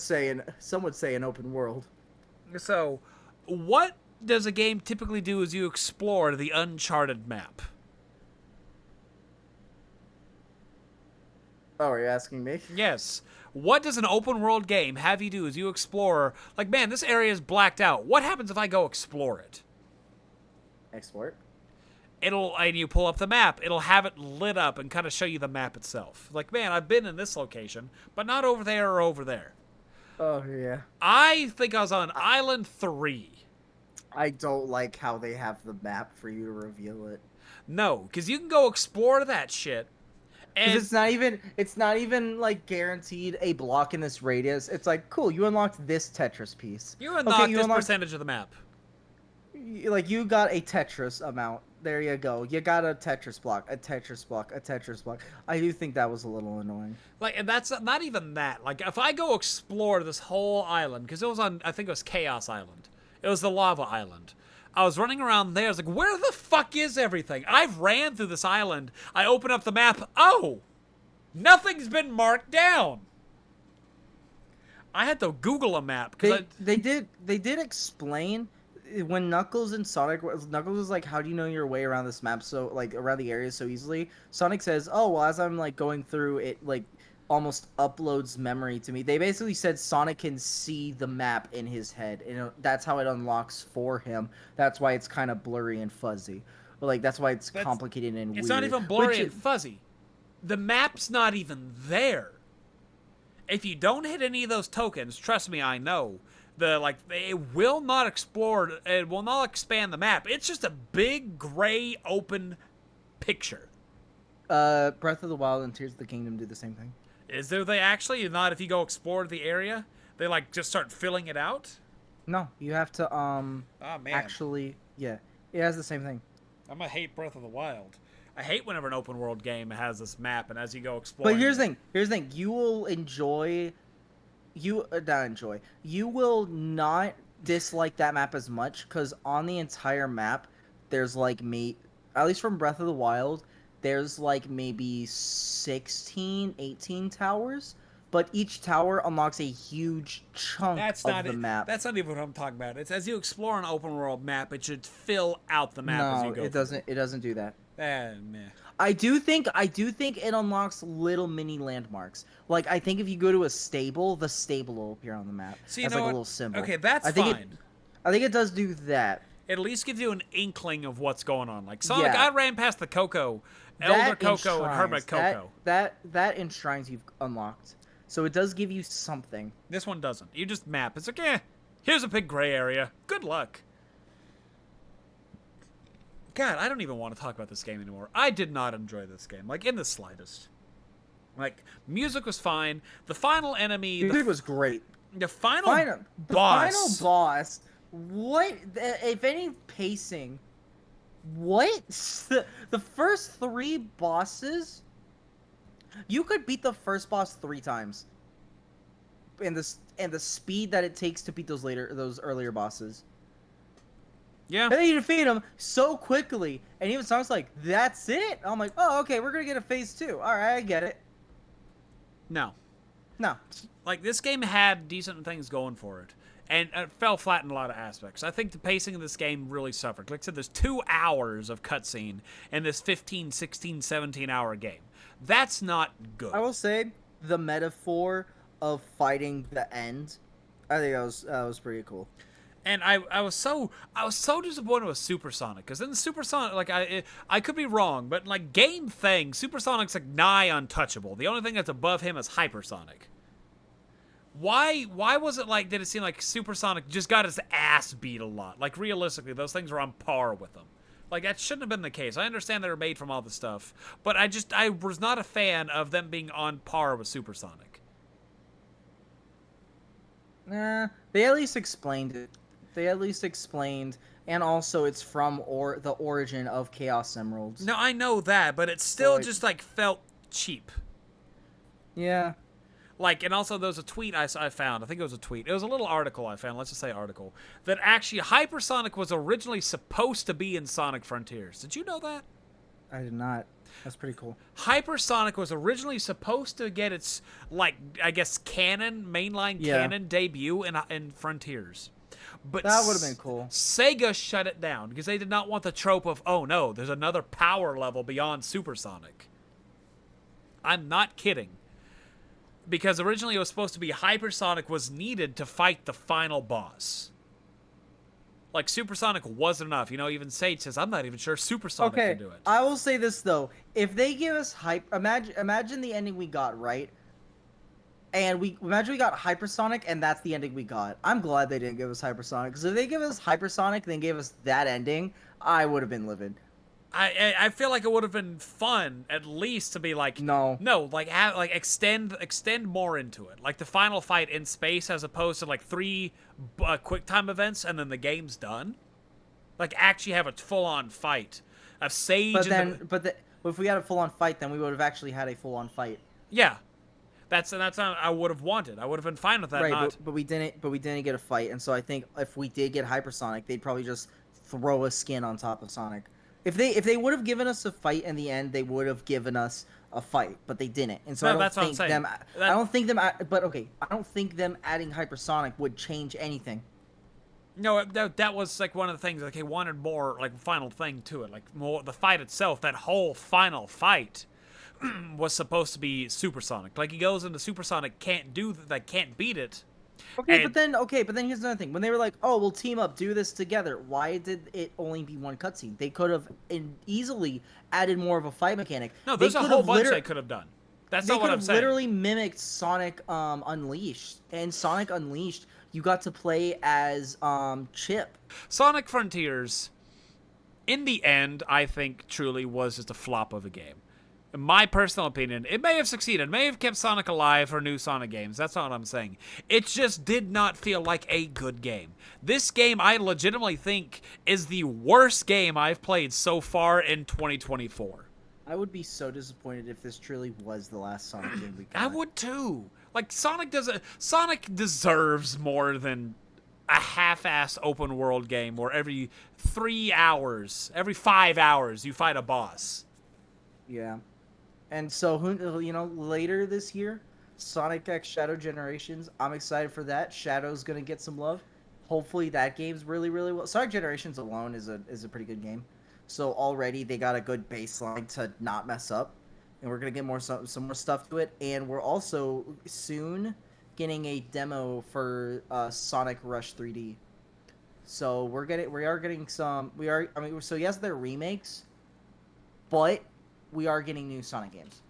Some would say an open world. So, what does a game typically do as you explore the uncharted map? Oh, are you asking me? Yes. What does an open world game have you do as you explore? Like, man, this area is blacked out. What happens if I go explore it? Export. And you pull up the map. It'll have it lit up and kind of show you the map itself. Like, man, I've been in this location, but not over there or over there. Oh, yeah. I think I was on Island 3. I don't like how they have the map for you to reveal it. No, because you can go explore that shit. And it's not even like guaranteed a block in this radius. It's like, cool, you unlocked this Tetris piece. You unlocked this percentage of the map. Like, you got a Tetris amount. There you go. You got a Tetris block, a Tetris block, a Tetris block. I do think that was a little annoying. Like, and that's not even that. Like, if I go explore this whole island, because it was on, I think it was Chaos Island. It was the lava island. I was running around there. I was like, where the fuck is everything? I've ran through this island. I open up the map. Oh, nothing's been marked down. I had to Google a map. They did explain when Knuckles and Sonic, Knuckles was like, how do you know your way around this map so, like, around the area so easily? Sonic says, oh, well, as I'm, like, going through it, like, almost uploads memory to me. They basically said Sonic can see the map in his head, and that's how it unlocks for him. That's why it's kind of blurry and fuzzy. But, like, that's why it's complicated and weird. It's not even blurry and fuzzy. The map's not even there. If you don't hit any of those tokens, trust me, I know. It will not explore, it will not expand the map. It's just a big, gray, open picture. Breath of the Wild and Tears of the Kingdom do the same thing. Is there they actually? Not if you go explore the area? They, like, just start filling it out? No, you have to, Oh, man. actually, yeah. It has the same thing. I'm gonna hate Breath of the Wild. I hate whenever an open world game has this map, and as you go exploring... But here's the thing. You will enjoy... You will not dislike that map as much, because on the entire map, there's, like, at least from Breath of the Wild, there's, like, maybe 16, 18 towers, but each tower unlocks a huge chunk of the map. That's not even what I'm talking about. It's as you explore an open world map, it should fill out the map as you go. No, it doesn't. It doesn't do that. Meh. I do think it unlocks little mini landmarks. Like, I think if you go to a stable, the stable will appear on the map. So, as, like, a little symbol. Okay, that's fine. I think it does do that. It at least gives you an inkling of what's going on. Like, Sonic, I ran past the Coco, Elder Coco, and Hermit Coco. That enshrines you've unlocked. So it does give you something. This one doesn't. You just map. It's like, here's a big gray area. Good luck. God, I don't even want to talk about this game anymore. I did not enjoy this game, like, in the slightest. Like, music was fine. The final enemy... Music was great. The final boss... What? If any, pacing. What? The first 3 bosses... You could beat the first boss 3 times. And the speed that it takes to beat those earlier bosses. Yeah. And then you defeat him so quickly. And even Sonic's like, that's it? I'm like, oh, okay, we're going to get a phase 2. All right, I get it. No. No. Like, this game had decent things going for it. And it fell flat in a lot of aspects. I think the pacing of this game really suffered. Like I said, there's 2 hours of cutscene in this 15, 16, 17-hour game. That's not good. I will say, the metaphor of fighting the end, I think that was pretty cool. And I was so disappointed with Supersonic, because in Supersonic, like, I could be wrong, but like game thing, Supersonic's like nigh untouchable. The only thing that's above him is Hypersonic. Why was it like, did it seem like Supersonic just got his ass beat a lot? Like, realistically, those things were on par with him. Like, that shouldn't have been the case. I understand they were made from all the stuff, but I was not a fan of them being on par with Supersonic. Nah, they at least explained it. And also it's from the origin of Chaos Emeralds. No, I know that, but it still just, like, felt cheap. Yeah. Like, and also there was a tweet I found. I think it was a tweet. It was a little article I found. Let's just say article. That actually Hypersonic was originally supposed to be in Sonic Frontiers. Did you know that? I did not. That's pretty cool. Hypersonic was originally supposed to get its, like, I guess, mainline Yeah. canon debut in Frontiers. But That would have been cool. Sega shut it down because they did not want the trope of, oh no, there's another power level beyond supersonic. I'm not kidding. Because originally it was supposed to be hypersonic was needed to fight the final boss. Like, supersonic wasn't enough. You know, even Sage says, I'm not even sure supersonic can do it. I will say this though: if they give us imagine the ending we got, right? And we got hypersonic, and that's the ending we got. I'm glad they didn't give us hypersonic, because if they give us hypersonic, then gave us that ending, I would have been livid. I feel like it would have been fun at least to be like No, like extend more into it, like the final fight in space as opposed to like 3 quick time events and then the game's done. Like actually have a full on fight of Sage. but if we had a full on fight, then we would have actually had a full on fight. Yeah, that's not I would have wanted. I would have been fine with that. Right, but we didn't get a fight, and so I think if we did get hypersonic, they'd probably just throw a skin on top of Sonic. If they would have given us a fight in the end, they would have given us a fight, but they didn't. And so I don't think them. I don't think them. But okay, I don't think them adding hypersonic would change anything. No, that was like one of the things. Like they wanted more, like final thing to it, like more the fight itself. That whole final fight was supposed to be supersonic. Like he goes into supersonic, can't beat it. Okay, but then here's another thing. When they were like, "Oh, we'll team up, do this together," why did it only be one cutscene? They could have easily added more of a fight mechanic. No, there's a whole bunch they could have done. That's not what I'm saying. They could have literally mimicked Sonic Unleashed. And Sonic Unleashed, you got to play as Chip. Sonic Frontiers, in the end, I think truly was just a flop of a game. In my personal opinion, it may have succeeded, may have kept Sonic alive for new Sonic games. That's not what I'm saying. It just did not feel like a good game. This game, I legitimately think, is the worst game I've played so far in 2024. I would be so disappointed if this truly was the last Sonic game we got. I would too. Like, Sonic deserves more than a half-ass open world game where every 5 hours, you fight a boss. Yeah. And so, later this year, Sonic X Shadow Generations, I'm excited for that. Shadow's going to get some love. Hopefully that game's really, really well. Sonic Generations alone is a pretty good game. So already they got a good baseline to not mess up. And we're going to get some more stuff to it. And we're also soon getting a demo for Sonic Rush 3D. So so yes, they're remakes, but we are getting new Sonic games,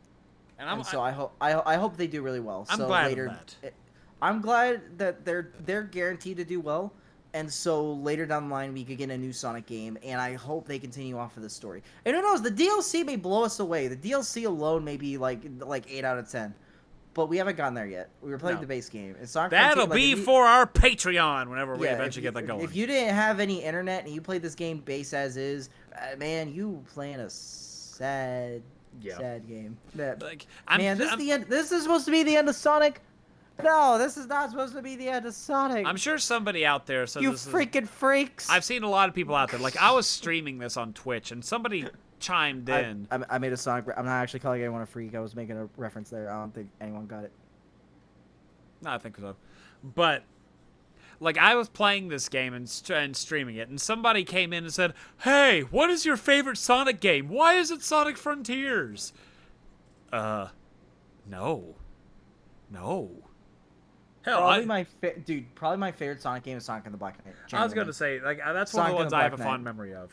and so I hope they do really well. I'm glad of that. I'm glad that they're guaranteed to do well, and so later down the line we could get a new Sonic game, and I hope they continue off of this story. And who knows, the DLC may blow us away. The DLC alone may be like 8 out of 10, but we haven't gotten there yet. We were playing the base game. It's Sonic That'll be for our Patreon whenever we eventually get that going. If you didn't have any internet and you played this game base as is, man, you playing a sad game. This is supposed to be the end of Sonic. No, this is not supposed to be the end of Sonic. I'm sure somebody out there says you freaking freaks. I've seen a lot of people out there. Like I was streaming this on Twitch, and somebody chimed in. I made a Sonic. I'm not actually calling anyone a freak. I was making a reference there. I don't think anyone got it. No, I think so. But like I was playing this game and streaming it, and somebody came in and said, "Hey, what is your favorite Sonic game? Why is it Sonic Frontiers?" No. Hell, probably my favorite Sonic game is Sonic and the Black Knight. I was gonna say like that's one of the ones I have a fond memory of.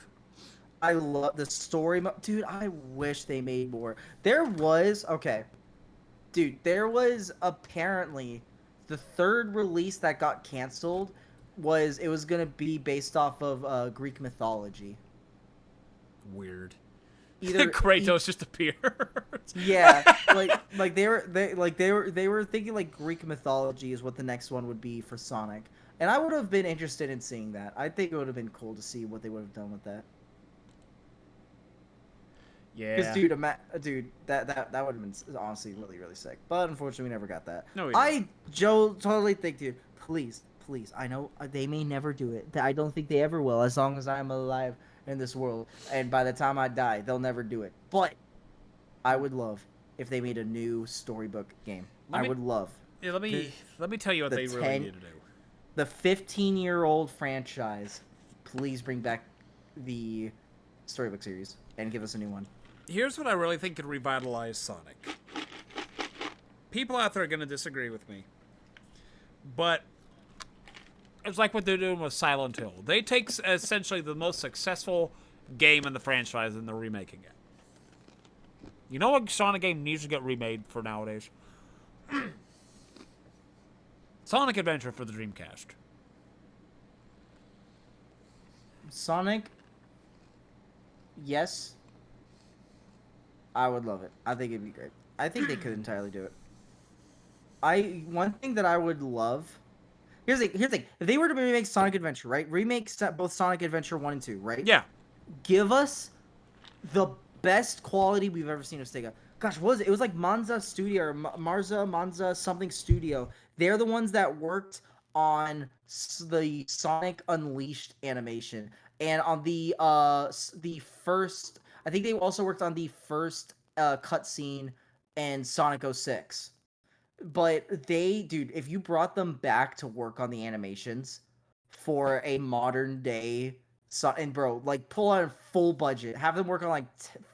I love the story, dude. I wish they made more. There was apparently the third release that got canceled was gonna be based off of Greek mythology. Weird. Either Kratos just appeared. Yeah, like they were thinking like Greek mythology is what the next one would be for Sonic, and I would have been interested in seeing that. I think it would have been cool to see what they would have done with that. Yeah. Because dude, that would have been honestly really, really sick. But unfortunately, we never got that. No, Joe totally think, dude. Please, I know they may never do it. I don't think they ever will, as long as I'm alive. in this world, and by the time I die, they'll never do it. But I would love if they made a new storybook game. I would love. Yeah, let The, me tell you what the they really 10 need to do. the 15-year-old franchise. Please bring back the storybook series and give us a new one. Here's what I really think could revitalize Sonic. People out there are going to disagree with me, but it's like what they're doing with Silent Hill. They take essentially the most successful game in the franchise and they're remaking it. You know what Sonic game needs to get remade for nowadays? Sonic Adventure for the Dreamcast. Sonic, yes. I would love it. I think it'd be great. I think they could entirely do it. One thing that I would love. Here's the thing. If they were to remake Sonic Adventure, right? Remake both Sonic Adventure 1 and 2, right? Yeah. Give us the best quality we've ever seen of Sega. Gosh, what was it? It was like Manza Studio or Manza something Studio. They're the ones that worked on the Sonic Unleashed animation and on the first. I think they also worked on the first cutscene in Sonic 06. But dude, if you brought them back to work on the animations for a modern day, and bro, like pull out a full budget, have them work on like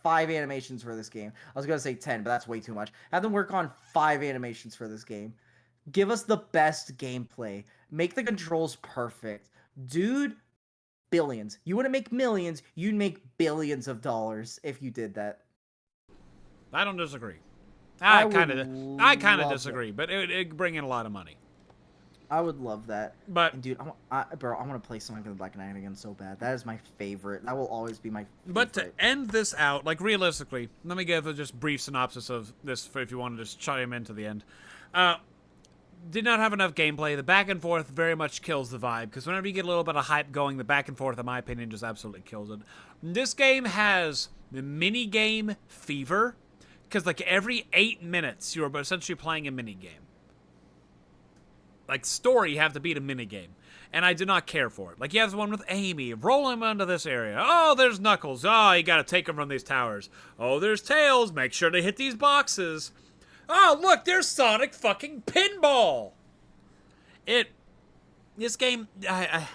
5 animations for this game. I was gonna say 10, but that's way too much. Have them work on 5 animations for this game. Give us the best gameplay. Make the controls perfect, dude. Billions. You wouldn't make millions. You'd make billions of dollars if you did that. I don't disagree. I kind of disagree, but it'd bring in a lot of money. I would love that. But and dude, I want to play Sonic and the Black Knight again so bad. That is my favorite. That will always be my favorite. But to end this out, like realistically, let me give a just brief synopsis of this for if you want to just chime into the end. Did not have enough gameplay. The back and forth very much kills the vibe because whenever you get a little bit of hype going, the back and forth, in my opinion, just absolutely kills it. This game has the mini game fever because like every 8 minutes you're essentially playing a mini game. Like story, you have to beat a mini game, and I do not care for it. Like you have one with Amy, roll him onto this area. Oh, there's Knuckles. Oh, you gotta take him from these towers. Oh, there's Tails. Make sure to hit these boxes. Oh, look, there's Sonic fucking Pinball. This game, I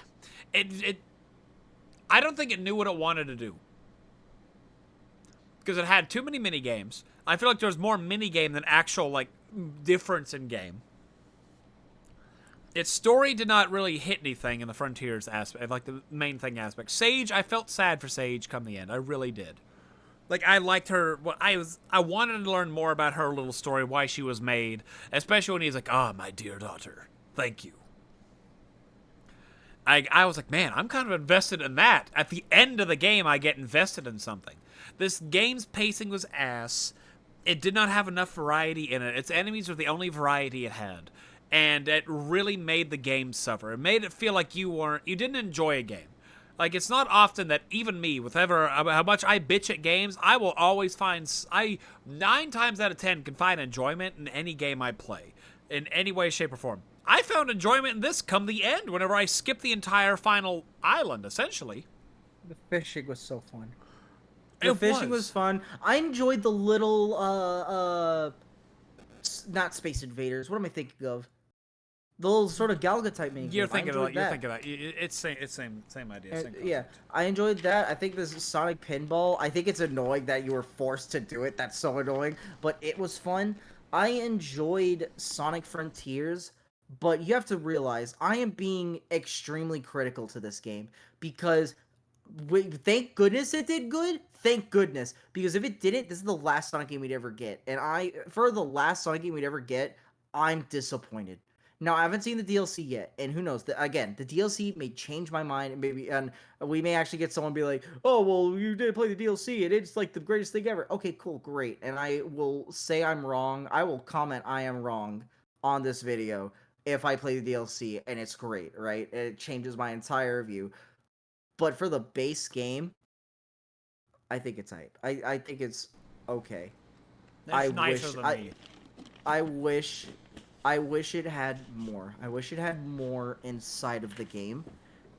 don't think it knew what it wanted to do. Because it had too many mini games. I feel like there was more mini game than actual, like, difference in game. Its story did not really hit anything in the Frontiers aspect, like the main thing aspect. Sage, I felt sad for Sage come the end. I really did. Like, I liked her. I wanted to learn more about her little story, why she was made. Especially when he's like, "Ah, my dear daughter, thank you." I was like, man, I'm kind of invested in that. At the end of the game, I get invested in something. This game's pacing was ass. It did not have enough variety in it. Its enemies were the only variety it had. And it really made the game suffer. It made it feel like you didn't enjoy a game. Like, it's not often that even me, with how much I bitch at games, I will always find, 9 times out of 10 can find enjoyment in any game I play, in any way, shape, or form. I found enjoyment in this come the end, whenever I skipped the entire final island, essentially. The fishing was so fun. The fishing was fun. I enjoyed the little, not Space Invaders. What am I thinking of? The little sort of Galaga type mini. You're thinking of that. It's same idea. Same yeah, I enjoyed that. I think this Sonic Pinball. I think it's annoying that you were forced to do it. That's so annoying. But it was fun. I enjoyed Sonic Frontiers, but you have to realize I am being extremely critical to this game because thank goodness it did good. Thank goodness, because if it didn't, this is the last Sonic game we'd ever get. And for the last Sonic game we'd ever get, I'm disappointed. Now, I haven't seen the DLC yet, and who knows? Again, the DLC may change my mind, and we may actually get someone be like, "Oh, well, you did play the DLC, and it's like the greatest thing ever." Okay, cool, great, and I will say I'm wrong. I will comment I am wrong on this video if I play the DLC, and it's great, right? It changes my entire view. But for the base game, I think it's hype. I think it's okay. That's nicer than me. I wish it had more. I wish it had more inside of the game.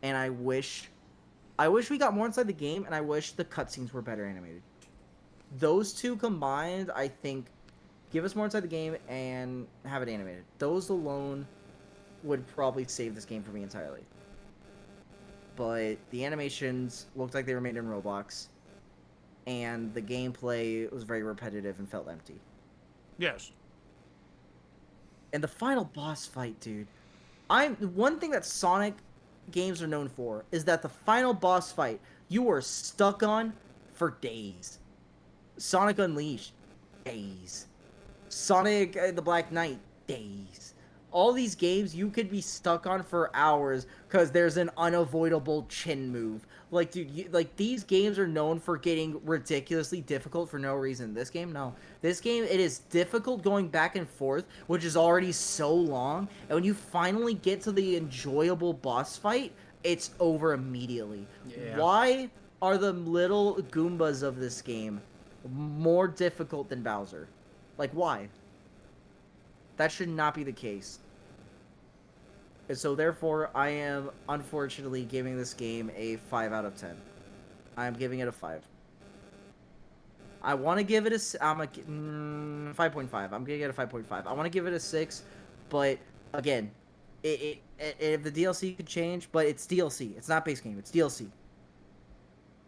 And I wish I wish we got more inside the game, and I wish the cutscenes were better animated. Those two combined, I think, give us more inside the game and have it animated. Those alone would probably save this game for me entirely. But the animations looked like they were made in Roblox, and the gameplay was very repetitive and felt empty. Yes. And the final boss fight, dude. One thing that Sonic games are known for is that the final boss fight you are stuck on for days. Sonic Unleashed, days. Sonic the Black Knight, days. All these games you could be stuck on for hours because there's an unavoidable chin move. Like, dude, these games are known for getting ridiculously difficult for no reason. This game, no. This game, it is difficult going back and forth, which is already so long. And when you finally get to the enjoyable boss fight, it's over immediately. Yeah. Why are the little Goombas of this game more difficult than Bowser? Like, why? That should not be the case. And so, therefore, I am, unfortunately, giving this game a 5 out of 10. I am giving it a 5. I want to give it a 5.5. I'm going to get a 5.5. I want to give it a 6, but, again, if the DLC could change, but it's DLC. It's not base game. It's DLC.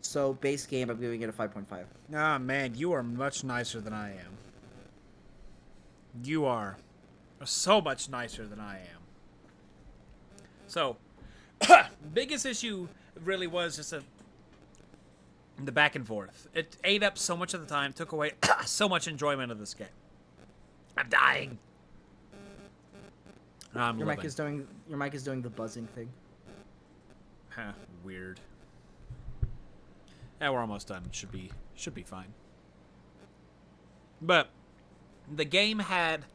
So, base game, I'm giving it a 5.5. Ah, man, you are much nicer than I am. You are so much nicer than I am. So, biggest issue really was just the back and forth. It ate up so much of the time, took away so much enjoyment of this game. I'm dying. Your mic is doing the buzzing thing. Huh, weird. Yeah, we're almost done. Should be fine. But the game had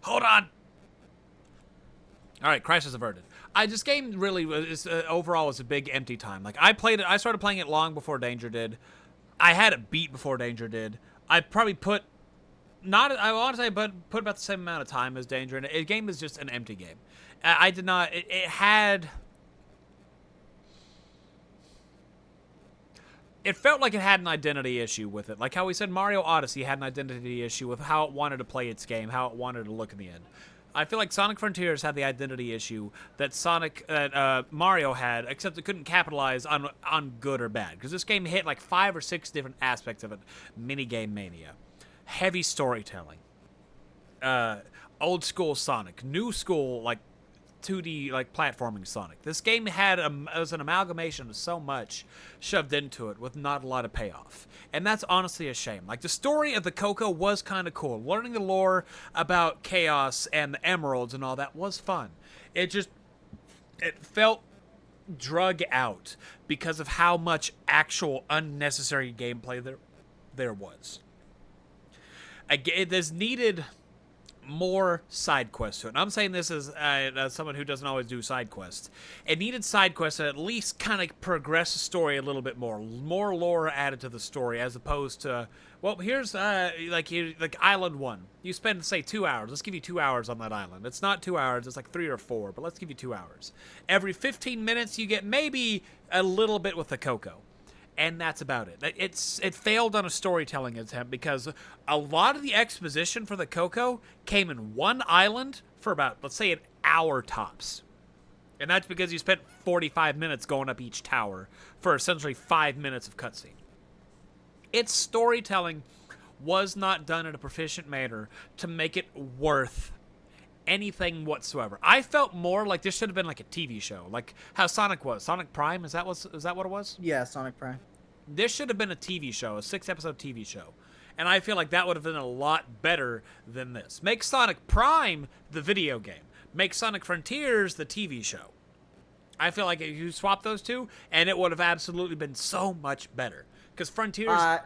hold on. All right, crisis averted. This game really was overall was a big empty time. Like I started playing it long before Danger did. I had it beat before Danger did. I probably put about the same amount of time as Danger in it. The game is just an empty game. I did not. It had. It felt like it had an identity issue with it. Like how we said Mario Odyssey had an identity issue with how it wanted to play its game, how it wanted to look in the end. I feel like Sonic Frontiers had the identity issue that Mario had, except it couldn't capitalize on good or bad. Because this game hit like 5 or 6 different aspects of it. Minigame mania. Heavy storytelling. Old school Sonic. New school, like, 2D like platforming Sonic. This game was an amalgamation of so much shoved into it with not a lot of payoff. And that's honestly a shame. Like the story of the Coco was kind of cool. Learning the lore about Chaos and the Emeralds and all that was fun. It felt drug out because of how much actual unnecessary gameplay there was. There's needed more side quests to it. And I'm saying this as someone who doesn't always do side quests. It needed side quests that at least kind of progress the story a little bit more lore added to the story, as opposed to, well, here's like Island 1. You spend, say, 2 hours. Let's give you 2 hours on that island. It's not 2 hours. It's like 3 or 4, but let's give you 2 hours. Every 15 minutes, you get maybe a little bit with the Coco. And that's about it. It failed on a storytelling attempt because a lot of the exposition for the Coco came in one island for about, let's say, an hour tops. And that's because you spent 45 minutes going up each tower for essentially 5 minutes of cutscene. Its storytelling was not done in a proficient manner to make it worth anything whatsoever. I felt more like this should have been like a TV show, like how Sonic was. Sonic Prime, is that what it was? Yeah, Sonic Prime. This should have been a TV show, a 6-episode TV show. And I feel like that would have been a lot better than this. Make Sonic Prime the video game. Make Sonic Frontiers the TV show. I feel like if you swap those two, and it would have absolutely been so much better. Because Frontiers... I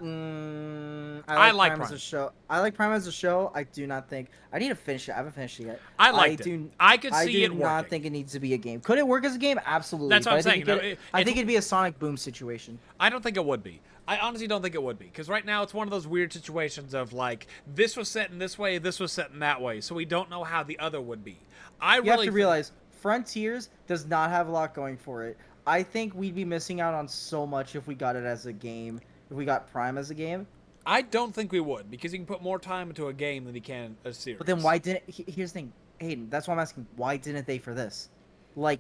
like Prime as a show. I like Prime as a show. I do not think... I need to finish it. I haven't finished it yet. I liked it. I could see it working. I do not think it needs to be a game. Could it work as a game? Absolutely. That's what I'm saying. I think it'd be a Sonic Boom situation. I don't think it would be. I honestly don't think it would be. Because right now it's one of those weird situations of like, this was set in this way, this was set in that way. So we don't know how the other would be. You have to realize, Frontiers does not have a lot going for it. I think we'd be missing out on so much if we got it as a game. If we got Prime as a game. I don't think we would, because you can put more time into a game than you can a series. But then why didn't? Here's the thing, Hayden. That's why I'm asking. Why didn't they for this? They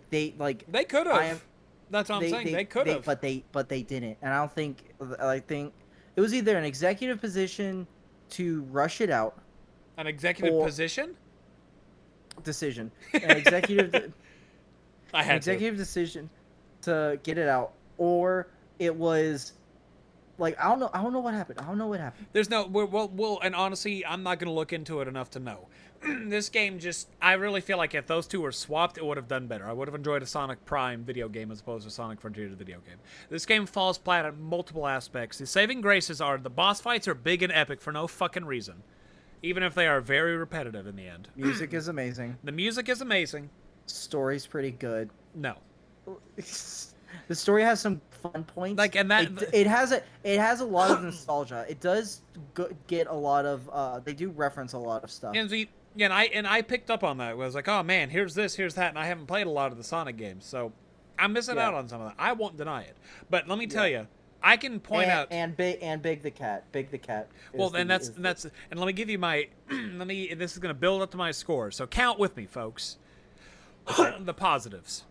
could have. That's what I'm saying. They could have. But they didn't. And I don't think. I think it was either an executive position to rush it out. An executive position? Decision. An executive. I had an executive decision to get it out, or it was. Like, I don't know what happened. There's no, and honestly, I'm not going to look into it enough to know. This game I really feel like if those two were swapped, it would have done better. I would have enjoyed a Sonic Prime video game as opposed to Sonic Frontiers video game. This game falls flat on multiple aspects. The saving graces are the boss fights are big and epic for no fucking reason. Even if they are very repetitive in the end. Music is amazing. The music is amazing. Story's pretty good. No. The story has some fun points. Like, and that it has a lot of nostalgia. It does get a lot of they do reference a lot of stuff. And I picked up on that. I was like, oh man, here's this, here's that, and I haven't played a lot of the Sonic games, so I'm missing out on some of that. I won't deny it, but let me tell you, I can point out Big the Cat. Well, and let me give you my This is gonna build up to my score, so count with me, folks. The positives.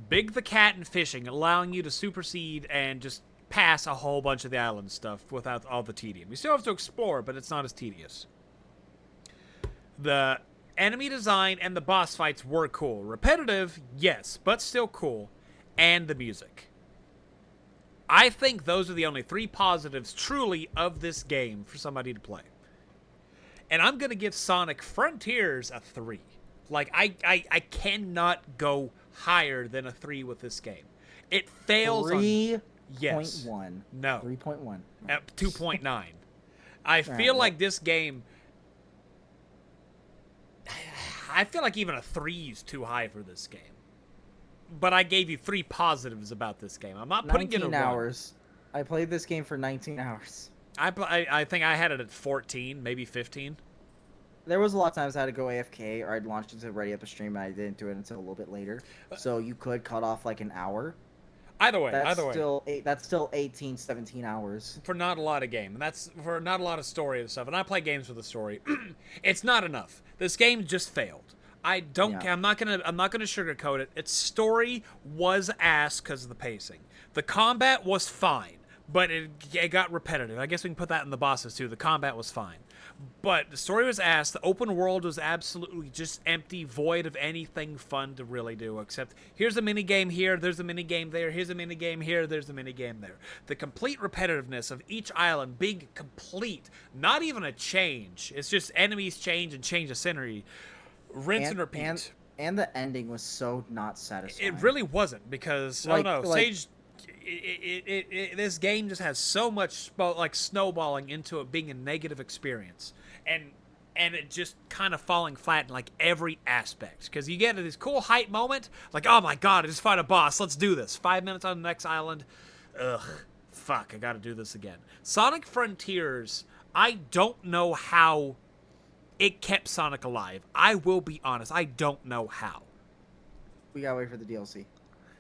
Big the Cat and fishing, allowing you to supersede and just pass a whole bunch of the island stuff without all the tedium. You still have to explore, but it's not as tedious. The enemy design and the boss fights were cool. Repetitive, yes, but still cool. And the music. I think those are the only 3 positives truly of this game for somebody to play. And I'm going to give Sonic Frontiers a 3. Like, I cannot go higher than a 3 with this game. It fails 3. on... Yes. 3.1. No. 3.1. At 2.9. I feel like this game... I feel like even a 3 is too high for this game. But I gave you 3 positives about this game. I'm not putting it in a 19 hours. I played this game for 19 hours. I think I had it at 14, maybe 15. There was a lot of times I had to go AFK or I'd launched it to ready up a stream and I didn't do it until a little bit later. So you could cut off like an hour. Either way, That's still 18, 17 hours. For not a lot of game. And that's for not a lot of story and stuff. And I play games with a story. It's not enough. This game just failed. I don't care. I'm not gonna sugarcoat it. Its story was ass because of the pacing. The combat was fine, but it got repetitive. I guess we can put that in the bosses too. The combat was fine. But the story was ass. The open world was absolutely just empty, void of anything fun to really do, except here's a mini game here, there's a mini game there, here's a mini game here, there's a mini game there. The complete repetitiveness of each island, big, complete, not even a change. It's just enemies change and change the scenery. Rinse and repeat. And the ending was so not satisfying. It really wasn't, because, I don't know, Sage... this game just has so much like snowballing into it being a negative experience, and it just kind of falling flat in like every aspect, because you get this cool hype moment like, oh my god, I just fought a boss, let's do this. 5 minutes on the next island, ugh, fuck, I gotta do this again. Sonic Frontiers, I don't know how it kept Sonic alive. I will be honest, I don't know how. We gotta wait for the DLC.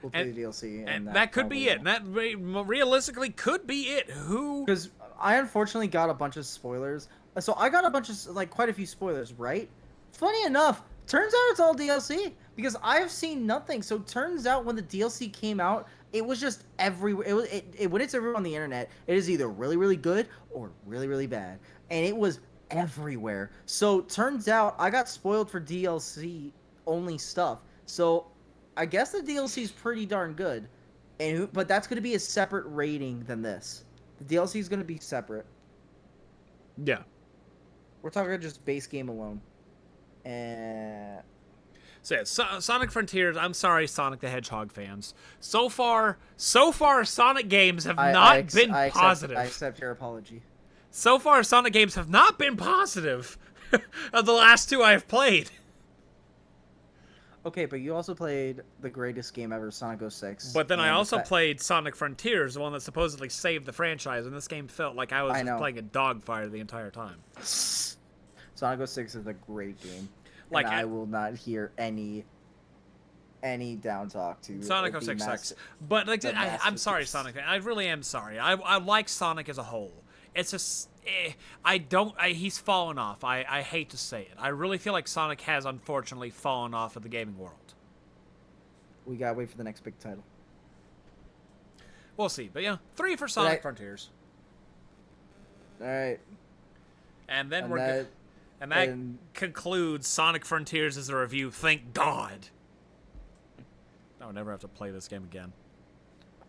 We'll play the DLC, and that could be it. And that realistically could be it. Because I unfortunately got a bunch of spoilers. So I got a bunch of quite a few spoilers, right? Funny enough, turns out it's all DLC because I've seen nothing. So turns out when the DLC came out, it was just everywhere. When it's everywhere on the internet, it is either really really good or really really bad, and it was everywhere. So turns out I got spoiled for DLC only stuff. So I guess the DLC is pretty darn good, but that's going to be a separate rating than this. The DLC is going to be separate. Yeah. We're talking just base game alone. So yeah, Sonic Frontiers, I'm sorry, Sonic the Hedgehog fans. So far, Sonic games have not been positive. I accept your apology. So far, Sonic games have not been positive of the last 2 I've played. Okay, but you also played the greatest game ever, Sonic 06. But then I also played Sonic Frontiers, the one that supposedly saved the franchise, and this game felt like I was playing a dogfire the entire time. Sonic 06 is a great game. Like, and I will not hear any any down talk to Sonic the 06 sucks. master. But like, the I'm sorry, masterpiece. Sonic. I really am sorry. I like Sonic as a whole. It's just he's fallen off. I hate to say it. I really feel like Sonic has unfortunately fallen off of the gaming world. We gotta wait for the next big title. We'll see. But yeah, 3 for Sonic Frontiers. All right. And then And that concludes Sonic Frontiers as a review. Thank God. I would never have to play this game again.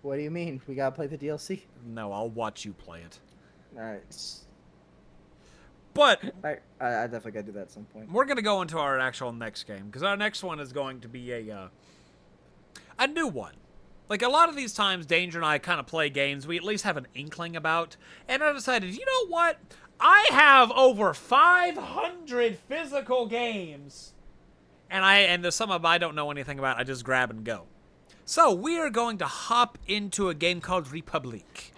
What do you mean? We gotta play the DLC? No, I'll watch you play it. All right. But I definitely gotta do that at some point. we're gonna go into our actual next game because our next one is going to be a new one. Like a lot of these times, Danger and I kind of play games we at least have an inkling about, and I decided, you know what? I have over 500 physical games, and there's some of them I don't know anything about. I just grab and go. So we are going to hop into a game called Republic.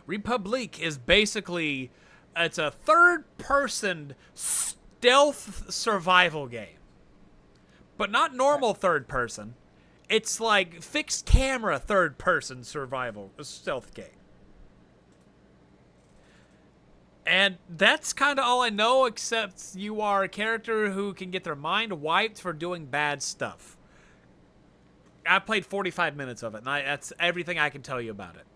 Republic is basically it's a third-person stealth survival game, but not normal third-person. It's like fixed camera third-person survival stealth game. And that's kind of all I know, except you are a character who can get their mind wiped for doing bad stuff. I played 45 minutes of it, and that's everything I can tell you about it.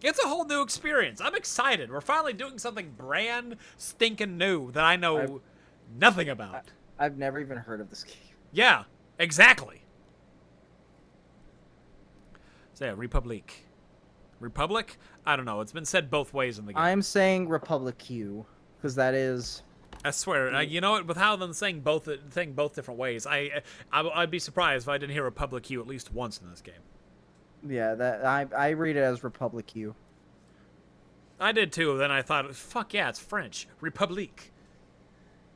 It's a whole new experience. I'm excited. We're finally doing something brand stinking new that I know nothing about. I've never even heard of this game. Yeah, exactly. So yeah, Republic. Republic? I don't know. It's been said both ways in the game. I'm saying Republic Q, because that is. I swear, you know what? With how them saying both different ways, I'd be surprised if I didn't hear Republic Q at least once in this game. Yeah, that I read it as Republic Q. I did too. Then I thought, fuck yeah, it's French. Republique.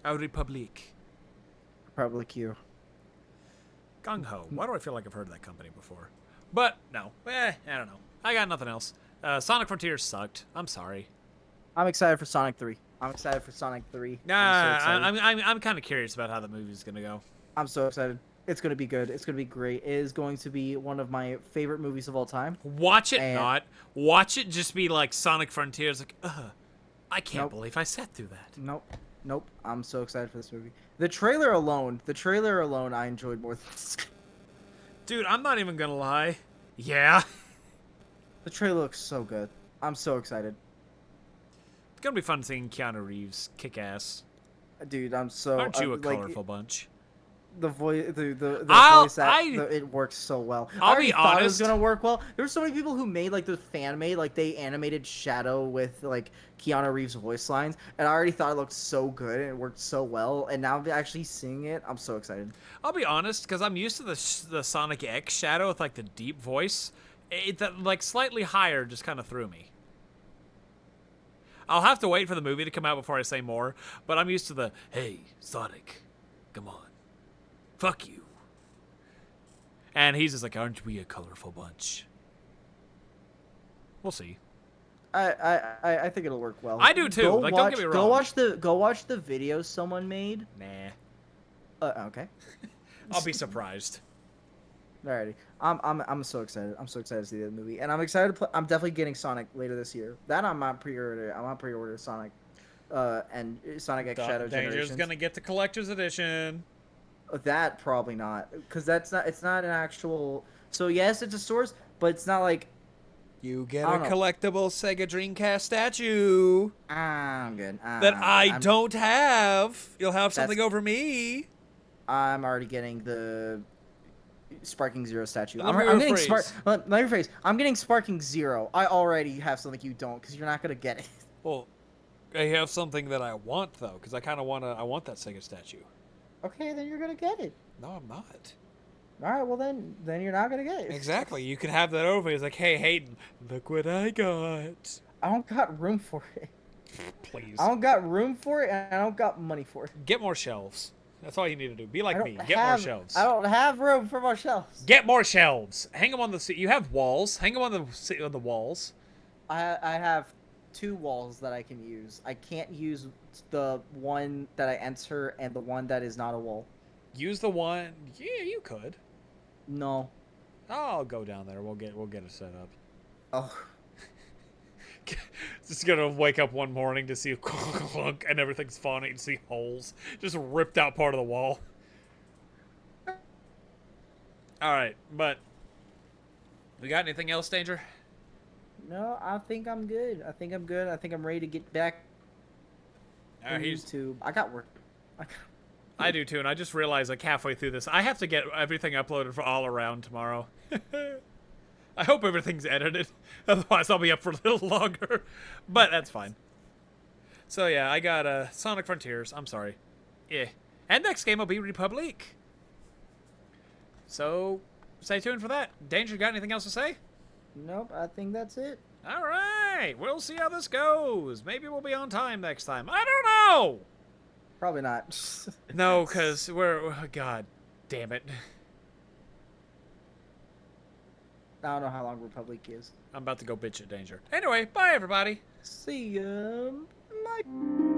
Oh, Republique. Republic Q. Gung Ho. Why do I feel like I've heard of that company before? But no, I don't know. I got nothing else. Sonic Frontiers sucked. I'm sorry. I'm excited for Sonic 3. I'm excited for Sonic 3. I'm kind of curious about how the movie's gonna go. I'm so excited. It's gonna be good. It's gonna be great. It is going to be one of my favorite movies of all time. Watch it Watch it just be like Sonic Frontiers. Like, I can't believe I sat through that. Nope. I'm so excited for this movie. The trailer alone, I enjoyed more than this. Dude, I'm not even gonna lie. Yeah. The trailer looks so good. I'm so excited. It's gonna be fun seeing Keanu Reeves kick ass. Dude, I'm so. Aren't you a colorful bunch? The voice, the voice it works so well. I'll I be thought honest. it was gonna work well. There were so many people who made like the fan made like they animated Shadow with like Keanu Reeves voice lines, and I already thought it looked so good and it worked so well. And now actually seeing it, I'm so excited. I'll be honest, because I'm used to the Sonic X Shadow with like the deep voice. That like slightly higher just kind of threw me. I'll have to wait for the movie to come out before I say more, but I'm used to the, hey, Sonic, come on. Fuck you. And he's just like, aren't we a colorful bunch? We'll see. I think it'll work well. I do too. Don't get me wrong. Go watch the video someone made. Nah. Okay. I'll be surprised. Alrighty. I'm so excited. I'm so excited to see the movie, and I'm excited to play. I'm definitely getting Sonic later this year. That I'm on pre-order. I'm on pre-order Sonic, and Sonic X Shadow Danger's Generations. gonna get the collector's edition. That probably not, because that's not. It's not an actual. So yes, it's a source, but it's not like. You get a collectible Sega Dreamcast statue. I'm good. That I don't have. You'll have something over me. I'm already getting the Sparking Zero statue. Let me rephrase. I'm getting Sparking Zero. I already have something you don't, because you're not gonna get it. Well, I have something that I want though, because I kind of want that Sega statue. Okay, then you're gonna get it. No, I'm not. All right, well then you're not gonna get it. Exactly. You could have that over. It's like, hey, Hayden, look what I got. I don't got room for it. Please. I don't got room for it, and I don't got money for it. Get more shelves. That's all you need to do. Be like me. Get more shelves. I don't have room for more shelves. Get more shelves. Hang them on the. You have walls. Hang them on the walls. I have 2 walls that I can use. I can't use the one that I enter and the one that is not a wall. use the one. Yeah, you could. No. I'll go down there. We'll get it set up. Oh. Just gonna wake up one morning to see a clunk and everything's spawning and see holes. Just ripped out part of the wall. Alright, but we got anything else, Danger? No, I think I'm good. I think I'm good. I think I'm ready to get back on He's YouTube. I got work. I do too, and I just realized like halfway through this, I have to get everything uploaded for All Around tomorrow. I hope everything's edited, otherwise I'll be up for a little longer, but that's fine. So yeah, I got Sonic Frontiers, I'm sorry. Yeah. And next game will be Republic. So, stay tuned for that. Danger, got anything else to say? Nope, I think that's it. Alright, we'll see how this goes. Maybe we'll be on time next time. I don't know! Probably not. No, because we're... God damn it. I don't know how long Republic is. I'm about to go bitch at Danger. Anyway, bye everybody. See ya. Bye.